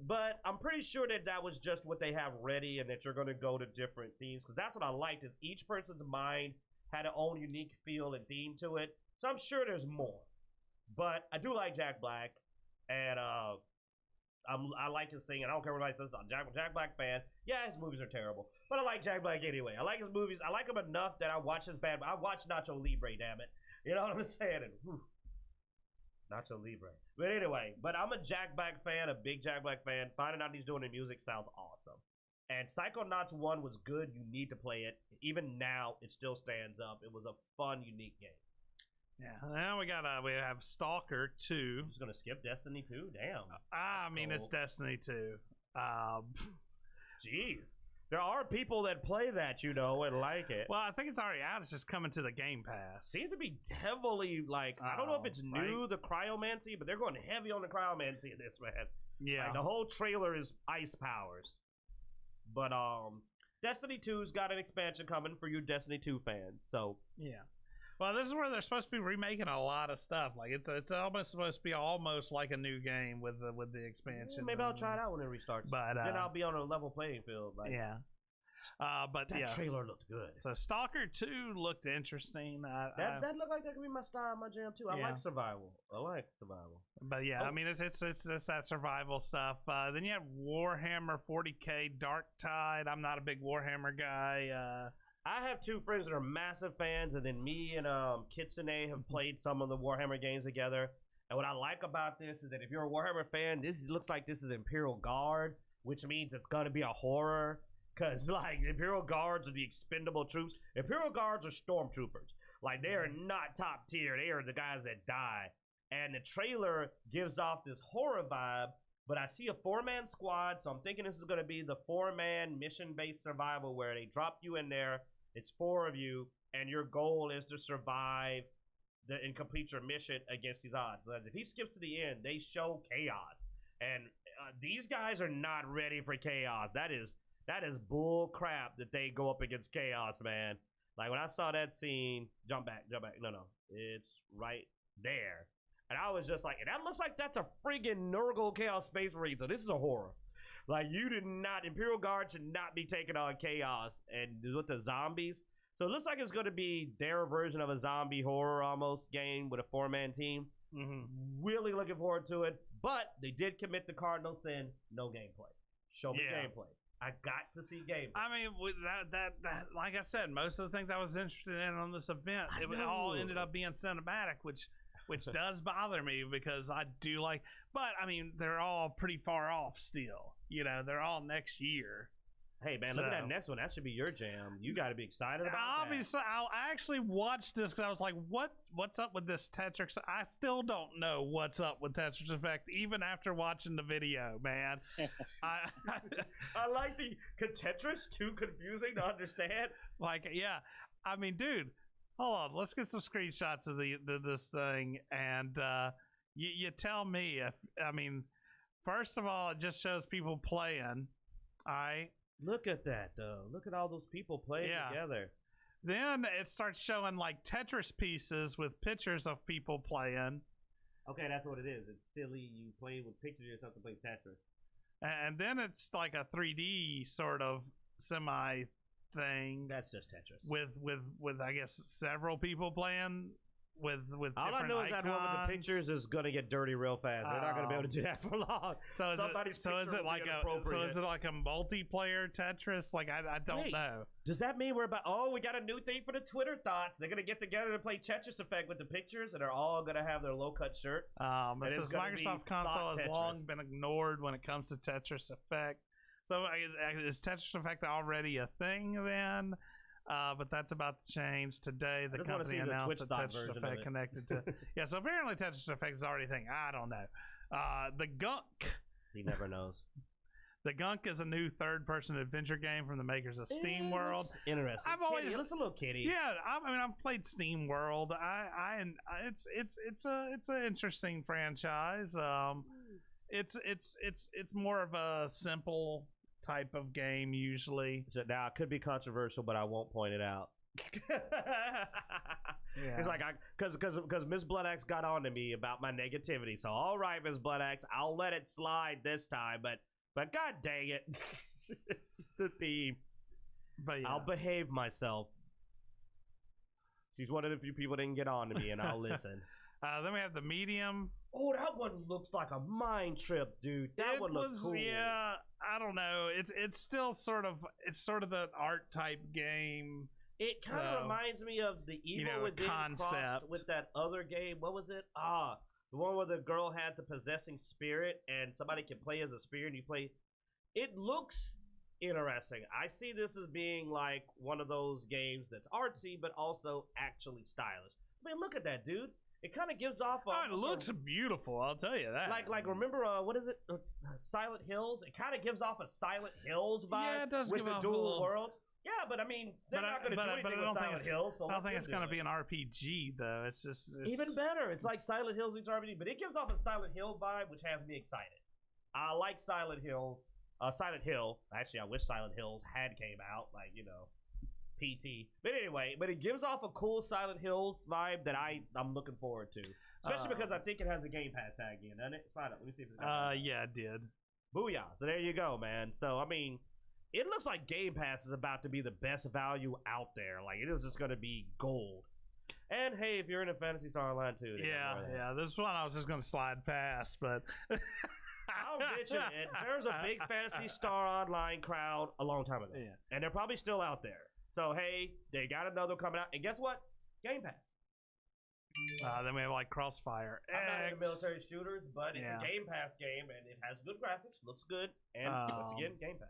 [SPEAKER 3] But I'm pretty sure that was just what they have ready, and that you're going to go to different themes, because that's what I liked, is each person's mind had their own unique feel and theme to it. So I'm sure there's more. But I do like Jack Black, and I like his singing. I don't care what anybody says. I'm a Jack Black fan. Yeah, his movies are terrible, but I like Jack Black anyway. I like his movies. I like him enough that I watch his band. I watch Nacho Libre, damn it. You know what I'm saying? And, Nacho Libre. But anyway, I'm a Jack Black fan, a big Jack Black fan. Finding out he's doing the music sounds awesome. And Psychonauts 1 was good. You need to play it. Even now, it still stands up. It was a fun, unique game.
[SPEAKER 1] Yeah, now we have Stalker 2.
[SPEAKER 3] Who's gonna skip Destiny 2? Damn.
[SPEAKER 1] I mean, it's Destiny 2.
[SPEAKER 3] Jeez. There are people that play that, and like it.
[SPEAKER 1] Well, I think it's already out. It's just coming to the Game Pass.
[SPEAKER 3] Seems to be heavily, I don't know if it's new, the cryomancy, but they're going heavy on the cryomancy in this, man.
[SPEAKER 1] Yeah.
[SPEAKER 3] Like, the whole trailer is ice powers. But, Destiny 2's got an expansion coming for you Destiny 2 fans, so.
[SPEAKER 1] Yeah. Well, this is where they're supposed to be remaking a lot of stuff. Like it's almost supposed to be almost like a new game with the expansion.
[SPEAKER 3] Maybe I'll try it out when it restarts.
[SPEAKER 1] But
[SPEAKER 3] then I'll be on a level playing field.
[SPEAKER 1] Yeah. But
[SPEAKER 3] that trailer looked good.
[SPEAKER 1] So Stalker 2 looked interesting.
[SPEAKER 3] That looked like that could be my style, my jam too. I like survival.
[SPEAKER 1] But yeah, I mean it's that survival stuff. Then you have Warhammer 40K Dark Tide. I'm not a big Warhammer guy.
[SPEAKER 3] I have two friends that are massive fans, and then me and Kitsune have played some of the Warhammer games together. And what I like about this is that if you're a Warhammer fan, this looks like this is Imperial Guard, which means it's going to be a horror. Because, Imperial Guards are the expendable troops. Imperial Guards are stormtroopers. They are not top tier. They are the guys that die. And the trailer gives off this horror vibe, but I see a 4-man squad, so I'm thinking this is going to be the 4-man mission-based survival where they drop you in there. It's 4 of you, and your goal is to survive and complete your mission against these odds. If he skips to the end, they show chaos, and these guys are not ready for chaos. That is bull crap that they go up against chaos, man. Like when I saw that scene, jump back. No, it's right there. And I was just like, and that looks like that's a friggin' Nurgle Chaos Space Marine. So this is a horror. Like Imperial Guard should not be taking on Chaos and with the zombies. So it looks like it's going to be their version of a zombie horror almost game with a 4-man team. Really looking forward to it. But they did commit the cardinal sin, no gameplay. Show me gameplay. I got to see gameplay.
[SPEAKER 1] I mean, with that, like I said, most of the things I was interested in on this event, it all ended up being cinematic, which does bother me because I do like. But I mean, they're all pretty far off still. You know, they're all next year.
[SPEAKER 3] Hey man, look at that next one. That should be your jam. You got to be excited about
[SPEAKER 1] Obviously, I actually watched this because I was like, "What's up with this Tetris?" I still don't know what's up with Tetris Effect, even after watching the video, man.
[SPEAKER 3] I like could Tetris too confusing to understand?
[SPEAKER 1] Like, yeah, I mean, dude, hold on. Let's get some screenshots of this thing, and you tell me if. I mean, first of all, it just shows people playing. All right.
[SPEAKER 3] Look at that, though. Look at all those people playing together.
[SPEAKER 1] Then it starts showing like Tetris pieces with pictures of people playing.
[SPEAKER 3] Okay, that's what it is. It's silly. You play with pictures of something playing Tetris.
[SPEAKER 1] And then it's like a 3D sort of semi thing.
[SPEAKER 3] That's just Tetris.
[SPEAKER 1] With I guess several people playing with
[SPEAKER 3] all I know is that one with the pictures is gonna get dirty real fast. They're not gonna be able to do that for long.
[SPEAKER 1] So is it like a multiplayer Tetris? Like I don't know.
[SPEAKER 3] Does that mean we're about? Oh, we got a new thing for the Twitter thoughts. They're gonna get together to play Tetris Effect with the pictures, and they're all gonna have their low cut shirt.
[SPEAKER 1] It says Microsoft console has long been ignored when it comes to Tetris Effect. So is Tetris Effect already a thing then? But that's about to change today. The company announced that Tetris Effect connected to. Yeah, so apparently Tetris Effect is already a thing. I don't know. The Gunk.
[SPEAKER 3] He never knows.
[SPEAKER 1] The Gunk is a new third-person adventure game from the makers of Steam World.
[SPEAKER 3] Interesting.
[SPEAKER 1] I've always
[SPEAKER 3] looks a little kitty.
[SPEAKER 1] Yeah, I mean I've played Steam World. It's an interesting franchise. It's more of a simple type of game usually.
[SPEAKER 3] So now it could be controversial, but I won't point it out. It's like because Miss Bloodaxe got on to me about my negativity. So all right, Miss Bloodaxe, I'll let it slide this time. But god dang it, it's the theme. But yeah. I'll behave myself. She's one of the few people that didn't get on to me, and I'll listen.
[SPEAKER 1] Then we have the Medium.
[SPEAKER 3] Oh, that one looks like a mind trip, dude. That one looks cool.
[SPEAKER 1] Yeah, I don't know. It's still sort of the art type game.
[SPEAKER 3] It kind of reminds me of the Evil Within concept with that other game. What was it? The one where the girl had the possessing spirit, and somebody can play as a spirit. And you play. It looks interesting. I see this as being like one of those games that's artsy, but also actually stylish. I mean, look at that, dude. It kind of gives off.
[SPEAKER 1] It looks beautiful. I'll tell you that.
[SPEAKER 3] Like remember what is it? Silent Hills. It kind of gives off a Silent Hills vibe.
[SPEAKER 1] Yeah, it does
[SPEAKER 3] with
[SPEAKER 1] give
[SPEAKER 3] the
[SPEAKER 1] off
[SPEAKER 3] dual world. Yeah, but I mean, they're not going to do anything with Silent Hills. So
[SPEAKER 1] I don't think it's going to be an RPG though. It's
[SPEAKER 3] even better. It's like Silent Hills meets RPG, but it gives off a Silent Hill vibe, which has me excited. I like Silent Hill. Silent Hill. Actually, I wish Silent Hills had came out. Like PT. But anyway, it gives off a cool Silent Hills vibe that I'm looking forward to. Especially because I think it has a Game Pass tag in, doesn't it? Let me see if it's
[SPEAKER 1] yeah, it did.
[SPEAKER 3] Booyah. So there you go, man. So, I mean, it looks like Game Pass is about to be the best value out there. Like, it is just going to be gold. And, hey, if you're in a Phantasy Star Online, too.
[SPEAKER 1] Yeah. This one I was just going to slide past, but...
[SPEAKER 3] I'll bitch it. There's a big Phantasy Star Online crowd a long time ago. Yeah. And they're probably still out there. So, hey, they got another coming out. And guess what? Game Pass.
[SPEAKER 1] Then we have like Crossfire X.
[SPEAKER 3] I'm not into military shooters, but it's a Game Pass game, and it has good graphics, looks good, and once again, Game Pass.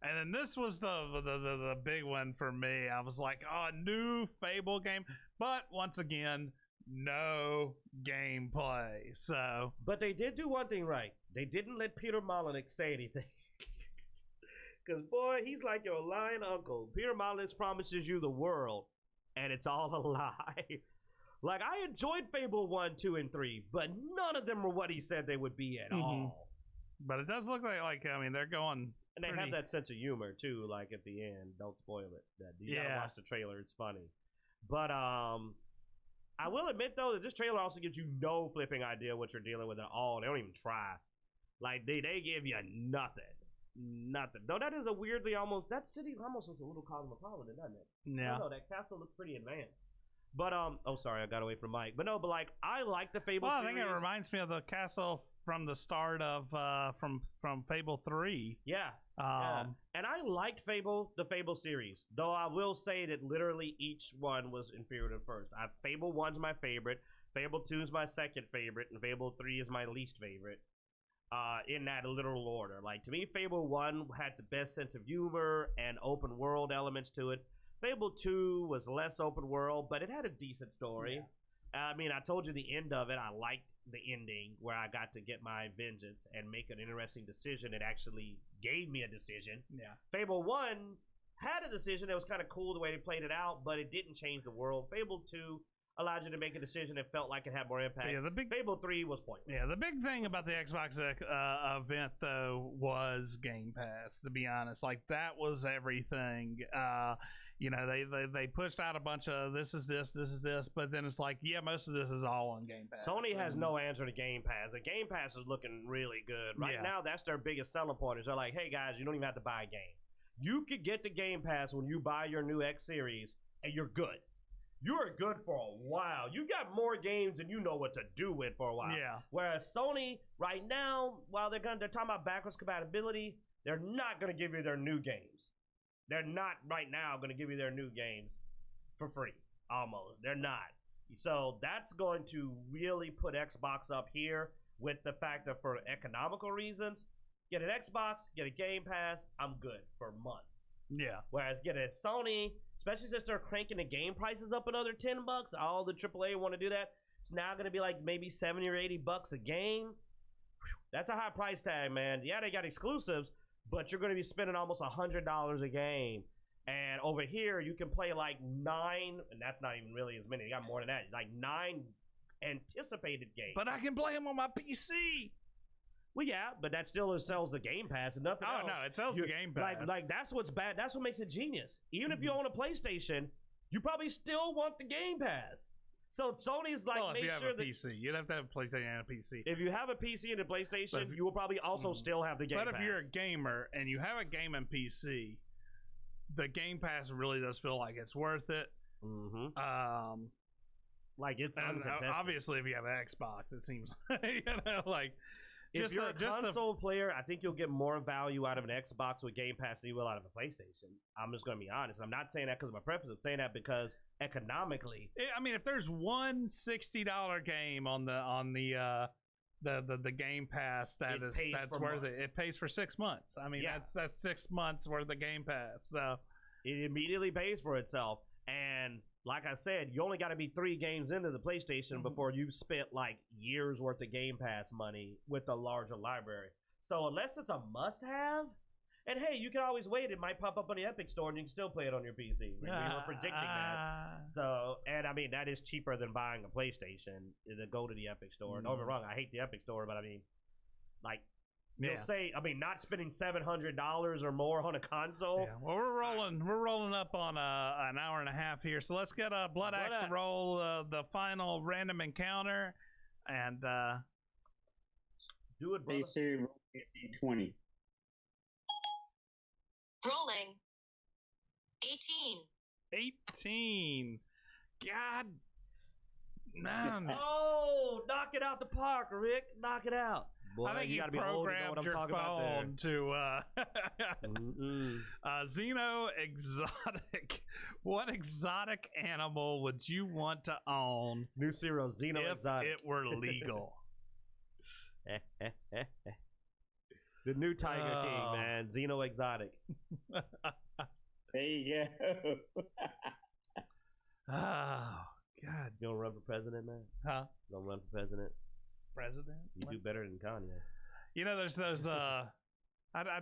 [SPEAKER 1] And then this was the big one for me. I was like, new Fable game, but once again, no gameplay. So,
[SPEAKER 3] but they did do one thing right. They didn't let Peter Molyneux say anything. Because, boy, he's like your lying uncle. Peter Molyneux promises you the world, and it's all a lie. Like, I enjoyed Fable 1, 2, and 3, but none of them were what he said they would be at all.
[SPEAKER 1] But it does look like I mean, they're going.
[SPEAKER 3] And they have that sense of humor, too, like at the end. Don't spoil it. You gotta watch the trailer. It's funny. But I will admit, though, that this trailer also gives you no flipping idea what you're dealing with at all. They don't even try. Like, they give you nothing. Nothing. Though that is a weirdly that city almost looks a little cosmopolitan, doesn't it?
[SPEAKER 1] Yeah.
[SPEAKER 3] No, that castle looks pretty advanced. But sorry, I got away from Mike. But no, like I like the Fable series.
[SPEAKER 1] I think it reminds me of the castle from the start of from Fable 3.
[SPEAKER 3] Yeah. And I liked the Fable series. Though I will say that literally each one was inferior to the first. Fable 1's my favorite, Fable 2's my second favorite, and Fable 3 is my least favorite. In that literal order. Like, to me, Fable 1 had the best sense of humor and open world elements to it. Fable 2 was less open world, but it had a decent story. Yeah. I mean, I told you the end of it. I liked the ending where I got to get my vengeance and make an interesting decision. It actually gave me a decision. Yeah. Fable 1 had a decision that was kind of cool the way they played it out, but it didn't change the world. Fable 2 allowed you to make a decision that felt like it had more impact. Yeah, Fable 3 was pointless.
[SPEAKER 1] Yeah, the big thing about the Xbox event, though, was Game Pass, to be honest. Like, that was everything. You know, they pushed out a bunch of this is this, but then it's like, yeah, most of this is all on Game Pass.
[SPEAKER 3] Sony has no answer to Game Pass. The Game Pass is looking really good. Right now, that's their biggest selling point. Is they're like, hey, guys, you don't even have to buy a game. You could get the Game Pass when you buy your new X Series, and you're good. You are good for a while. You got more games than you know what to do with for a while. Yeah. Whereas Sony, right now, while they're talking about backwards compatibility, they're not going to give you their new games. They're not right now going to give you their new games for free. Almost. They're not. So that's going to really put Xbox up here with the fact that for economical reasons, get an Xbox, get a Game Pass, I'm good for months. Yeah. Whereas get a Sony, especially since they're cranking the game prices up another $10, all the AAA want to do that. It's now going to be like maybe $70 or $80 a game. That's a high price tag, man. Yeah, they got exclusives, but you're going to be spending almost $100 a game. And over here, you can play like 9, and that's not even really as many. They got more than that. Like 9 anticipated games.
[SPEAKER 1] But I can play them on my PC.
[SPEAKER 3] Well, yeah, but that still sells the Game Pass and nothing else.
[SPEAKER 1] Oh, no, it sells the Game Pass.
[SPEAKER 3] Like that's what's bad. That's what makes it genius. Even if you own a PlayStation, you probably still want the Game Pass. So Sony's like,
[SPEAKER 1] well, if you have a PC, you'd have to have a PlayStation and a PC.
[SPEAKER 3] If you have a PC and a PlayStation, you will probably also still have the Game Pass.
[SPEAKER 1] But if you're a gamer and you have a gaming PC, the Game Pass really does feel like it's worth it. Mm-hmm.
[SPEAKER 3] Like it's uncontested.
[SPEAKER 1] Obviously, if you have an Xbox, it seems like.
[SPEAKER 3] If you're a console player, I think you'll get more value out of an Xbox with Game Pass than you will out of a PlayStation. I'm just going to be honest. I'm not saying that because of my preference. I'm saying that because economically,
[SPEAKER 1] I mean, if there's one $60 game on the Game Pass that's worth it. It pays for 6 months. I mean, that's 6 months worth of Game Pass. So
[SPEAKER 3] it immediately pays for itself. And like I said, you only got to be 3 games into the PlayStation before you've spent like years worth of Game Pass money with a larger library. So unless it's a must-have, and hey, you can always wait. It might pop up on the Epic Store and you can still play it on your PC. We were predicting that. So, and I mean, that is cheaper than buying a PlayStation to go to the Epic Store. Don't get me wrong, I hate the Epic Store, but I mean, like, you'll say, I mean, not spending $700 or more on a console.
[SPEAKER 1] Yeah. Well, we're rolling up on an hour and a half here, so let's get a Blood Axe to roll the final random encounter, and
[SPEAKER 3] do it, brother.
[SPEAKER 2] They say roll 20.
[SPEAKER 5] Rolling.
[SPEAKER 1] 18. God, man.
[SPEAKER 3] Oh, knock it out the park, Rick. Knock it out. Boy,
[SPEAKER 1] I think you
[SPEAKER 3] gotta
[SPEAKER 1] programmed your phone to Xeno exotic. What exotic animal would you want to own?
[SPEAKER 3] New Zero Xeno
[SPEAKER 1] if
[SPEAKER 3] exotic.
[SPEAKER 1] It were legal.
[SPEAKER 3] The new Tiger King, man. Xeno exotic.
[SPEAKER 2] There you go.
[SPEAKER 1] Oh God!
[SPEAKER 3] You gonna run for president, man?
[SPEAKER 1] Huh?
[SPEAKER 3] You gonna run for president? You do better than Kanye.
[SPEAKER 1] You know, there's those. I'd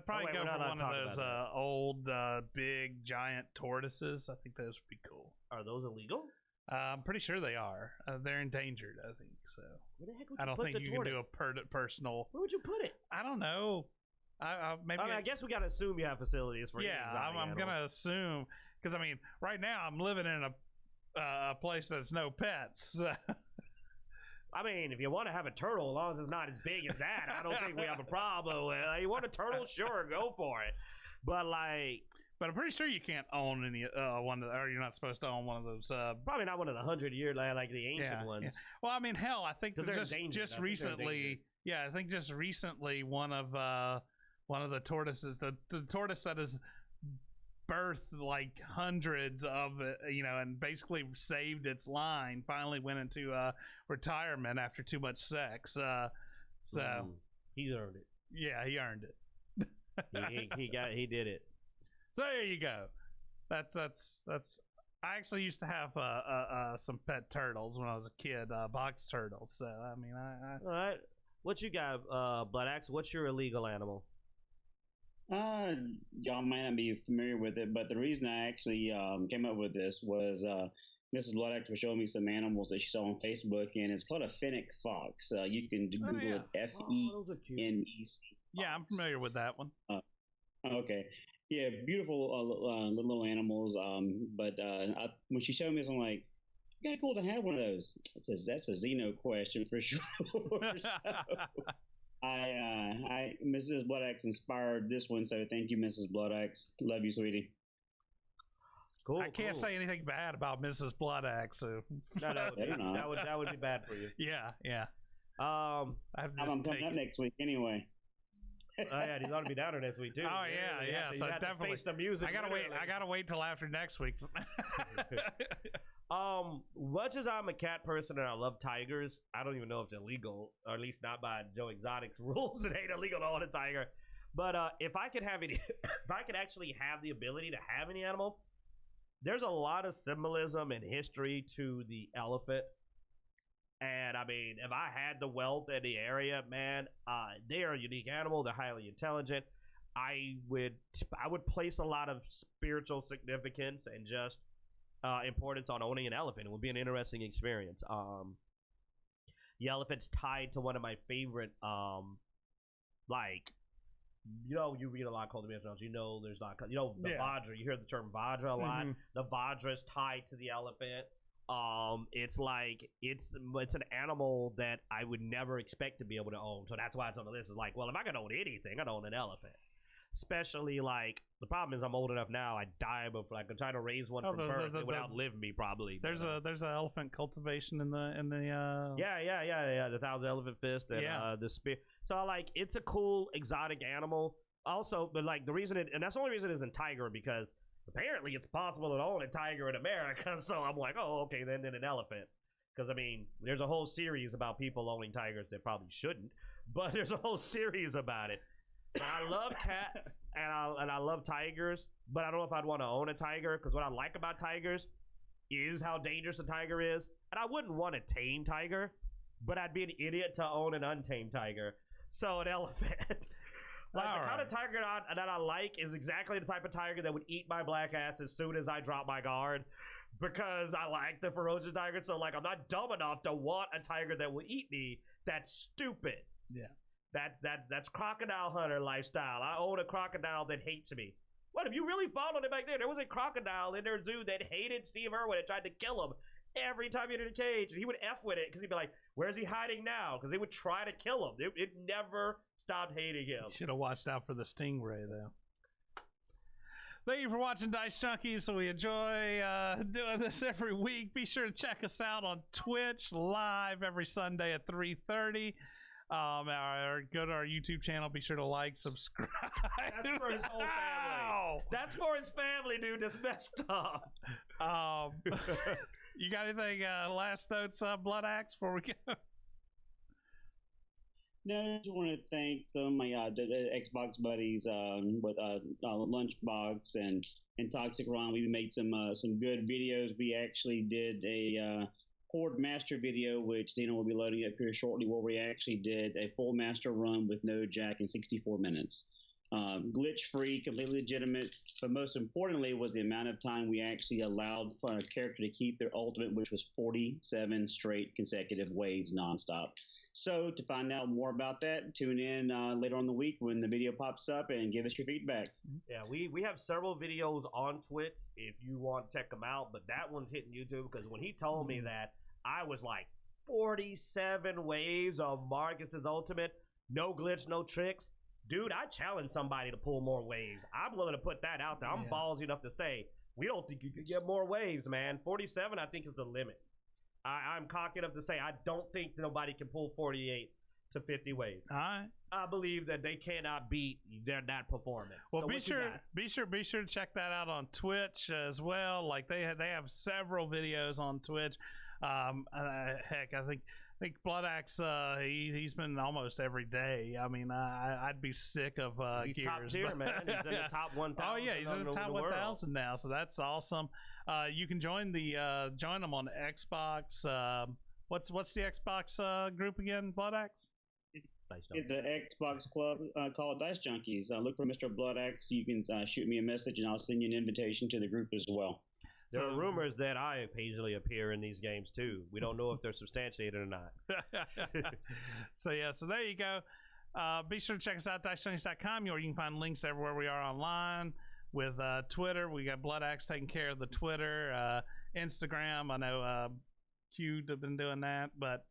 [SPEAKER 1] probably go for one of those old, big, giant tortoises. I think those would be cool.
[SPEAKER 3] Are those illegal?
[SPEAKER 1] I'm pretty sure they are. They're endangered, I think. So
[SPEAKER 3] Where the heck would you
[SPEAKER 1] I don't
[SPEAKER 3] put
[SPEAKER 1] think
[SPEAKER 3] the
[SPEAKER 1] you
[SPEAKER 3] tortoise?
[SPEAKER 1] can do a personal.
[SPEAKER 3] Where would you put it?
[SPEAKER 1] I don't know. Maybe.
[SPEAKER 3] I guess we gotta assume you have facilities for.
[SPEAKER 1] Yeah, I'm gonna assume because I mean, right now I'm living in a place that's no pets.
[SPEAKER 3] I mean, if you want to have a turtle, as long as it's not as big as that, I don't think we have a problem with it. You want a turtle? Sure, go for it. But
[SPEAKER 1] I'm pretty sure you can't own any one, or you're not supposed to own one of those.
[SPEAKER 3] Probably not one of the 100-year like the ancient ones. Yeah.
[SPEAKER 1] Well, I mean, hell, I think just recently. Yeah, I think just recently one of the tortoises, the tortoise that has birthed like hundreds of and basically saved its line, finally went into retirement after too much sex. So
[SPEAKER 3] he earned it.
[SPEAKER 1] Yeah, he earned it.
[SPEAKER 3] he did it.
[SPEAKER 1] So there you go. That's. I actually used to have some pet turtles when I was a kid, box turtles. So I mean,
[SPEAKER 3] All right. What you got, Blood Axe? What's your illegal animal?
[SPEAKER 2] Y'all might not be familiar with it, but the reason I actually came up with this was Mrs. Blood Axe was showing me some animals that she saw on Facebook, and it's called a fennec fox. You can Google it, F-E-N-E-C.
[SPEAKER 1] Yeah, I'm familiar with that one.
[SPEAKER 2] Okay. Yeah, beautiful little animals. But when she showed me this, I'm like, kind of cool to have one of those. It says that's a Xeno question for sure. So Mrs. Blood Axe inspired this one, so thank you, Mrs. Blood Axe. Love you, sweetie.
[SPEAKER 3] Cool.
[SPEAKER 1] I can't say anything bad about Mrs. Blood Axe. So.
[SPEAKER 3] No, that would be bad for you.
[SPEAKER 1] Yeah.
[SPEAKER 2] I'm coming up next week anyway.
[SPEAKER 3] Oh yeah, he's ought to be down there next week too.
[SPEAKER 1] Oh yeah. So definitely
[SPEAKER 3] face the music.
[SPEAKER 1] I gotta wait till after next week.
[SPEAKER 3] Much as I'm a cat person and I love tigers, I don't even know if it's illegal, or at least not by Joe Exotic's rules. It ain't illegal to own a tiger. But if I could have any, if I could actually have the ability to have any animal, there's a lot of symbolism and history to the elephant. And I mean, if I had the wealth in the area, man, they are a unique animal. They're highly intelligent. I would place a lot of spiritual significance and just importance on owning an elephant. It would be an interesting experience. The elephant's tied to one of my favorite, you read a lot of cultivation. There's not, the Vajra. You hear the term Vajra a lot. Mm-hmm. The Vajra is tied to the elephant. It's an animal that I would never expect to be able to own. So that's why it's on the list. It's like, well, if I could own anything, I'd own an elephant. Especially the problem is I'm old enough now. I die, but I'm trying to raise one from birth. It would outlive me probably.
[SPEAKER 1] There's an elephant cultivation in the
[SPEAKER 3] the 1,000 Elephant Fist and the spear. So it's a cool exotic animal. Also, but the reason and that's the only reason it isn't tiger, because apparently it's possible to own a tiger in America. So I'm like, oh, okay, then an elephant. Because I mean, there's a whole series about people owning tigers that probably shouldn't, but there's a whole series about it. I love cats and I love tigers, but I don't know if I'd want to own a tiger, because what I like about tigers is how dangerous a tiger is. And I wouldn't want a tame tiger, but I'd be an idiot to own an untamed tiger. So an elephant. The kind of tiger that I like is exactly the type of tiger that would eat my black ass as soon as I drop my guard, because I like the ferocious tiger. So I'm not dumb enough to want a tiger that will eat me. That's stupid.
[SPEAKER 1] Yeah.
[SPEAKER 3] That's crocodile hunter lifestyle. I own a crocodile that hates me. What, if you really followed it back there? There was a crocodile in their zoo that hated Steve Irwin and tried to kill him every time he entered the cage. And he would F with it because he'd be like, where's he hiding now? Because they would try to kill him. It never stopped hating him.
[SPEAKER 1] Should have watched out for the stingray, though. Thank you for watching Dicejunkies. We enjoy doing this every week. Be sure to check us out on Twitch live every Sunday at 3:30. Go to our YouTube channel. Be sure to like, subscribe.
[SPEAKER 3] That's for his whole family. That's for his family, dude. That's messed up.
[SPEAKER 1] You got anything last notes, Blood Axe, before we go?
[SPEAKER 2] No, I just want to thank some of my Xbox buddies with Lunchbox and Toxic Ron. We made some good videos. We actually did a Horde Master video, which Xeno will be loading up here shortly, where we actually did a full Master run with no Jack in 64 minutes. glitch free, completely legitimate. But most importantly was the amount of time we actually allowed for a character to keep their ultimate, which was 47 straight consecutive waves nonstop. So to find out more about that, tune in later on the week when the video pops up and give us your feedback.
[SPEAKER 3] Yeah, we have several videos on Twitch if you want to check them out, but that one's hitting YouTube because when he told me that, I was like, 47 waves of Marcus's ultimate, no glitch, no tricks. Dude, I challenge somebody to pull more waves. I'm willing to put that out there. I'm ballsy enough to say, we don't think you could get more waves, man. 47, I think, is the limit. I'm cocky enough to say I don't think nobody can pull 48 to 50 waves.
[SPEAKER 1] All right.
[SPEAKER 3] I believe that they cannot beat that performance.
[SPEAKER 1] Well,
[SPEAKER 3] so
[SPEAKER 1] be sure to check that out on Twitch as well. Like they have several videos on Twitch. Heck, I think Blood Axe, he's been almost every day. I mean, I'd be sick of
[SPEAKER 3] he's
[SPEAKER 1] Gears.
[SPEAKER 3] Top tier, man. He's in the top 1,000.
[SPEAKER 1] Oh yeah, he's in the top 1,000 now, so that's awesome. You can join them on Xbox. What's the Xbox group again? Blood Axe.
[SPEAKER 2] It's an Xbox club called Dicejunkies. Look for Mr. Blood Axe. You can shoot me a message, and I'll send you an invitation to the group as well.
[SPEAKER 3] There are rumors that I occasionally appear in these games too. We don't know if they're substantiated or not.
[SPEAKER 1] So there you go. Be sure to check us out, Dicejunkies.com, where you can find links everywhere we are online. With Twitter, we got Blood Axe taking care of the Twitter, Instagram. I know Q'd have been doing that, but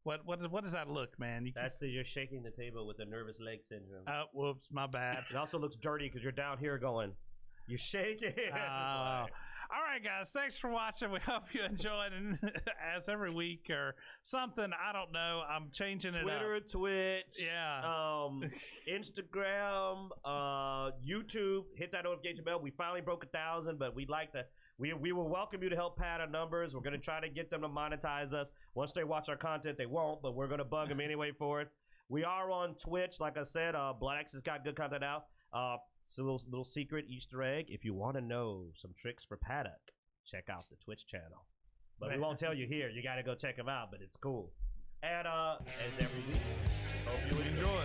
[SPEAKER 1] what does that look, man?
[SPEAKER 3] You're shaking the table with a nervous leg syndrome.
[SPEAKER 1] Oh, whoops, my bad.
[SPEAKER 3] It also looks dirty because you're down here going. You shake it.
[SPEAKER 1] All right, guys. Thanks for watching. We hope you enjoyed it. As every week or something, I don't know. I'm changing it
[SPEAKER 3] Twitter,
[SPEAKER 1] up.
[SPEAKER 3] Twitch,
[SPEAKER 1] yeah,
[SPEAKER 3] Instagram, YouTube. Hit that notification bell. We finally broke 1,000, but we'd like to. We will welcome you to help pad our numbers. We're going to try to get them to monetize us. Once they watch our content, they won't, but we're going to bug them anyway for it. We are on Twitch, like I said. Black X has got good content out. It's a little secret Easter egg. If you want to know some tricks for paddock, check out the Twitch channel. But we won't tell you here. You got to go check them out, but it's cool. And as every week, hope you enjoy.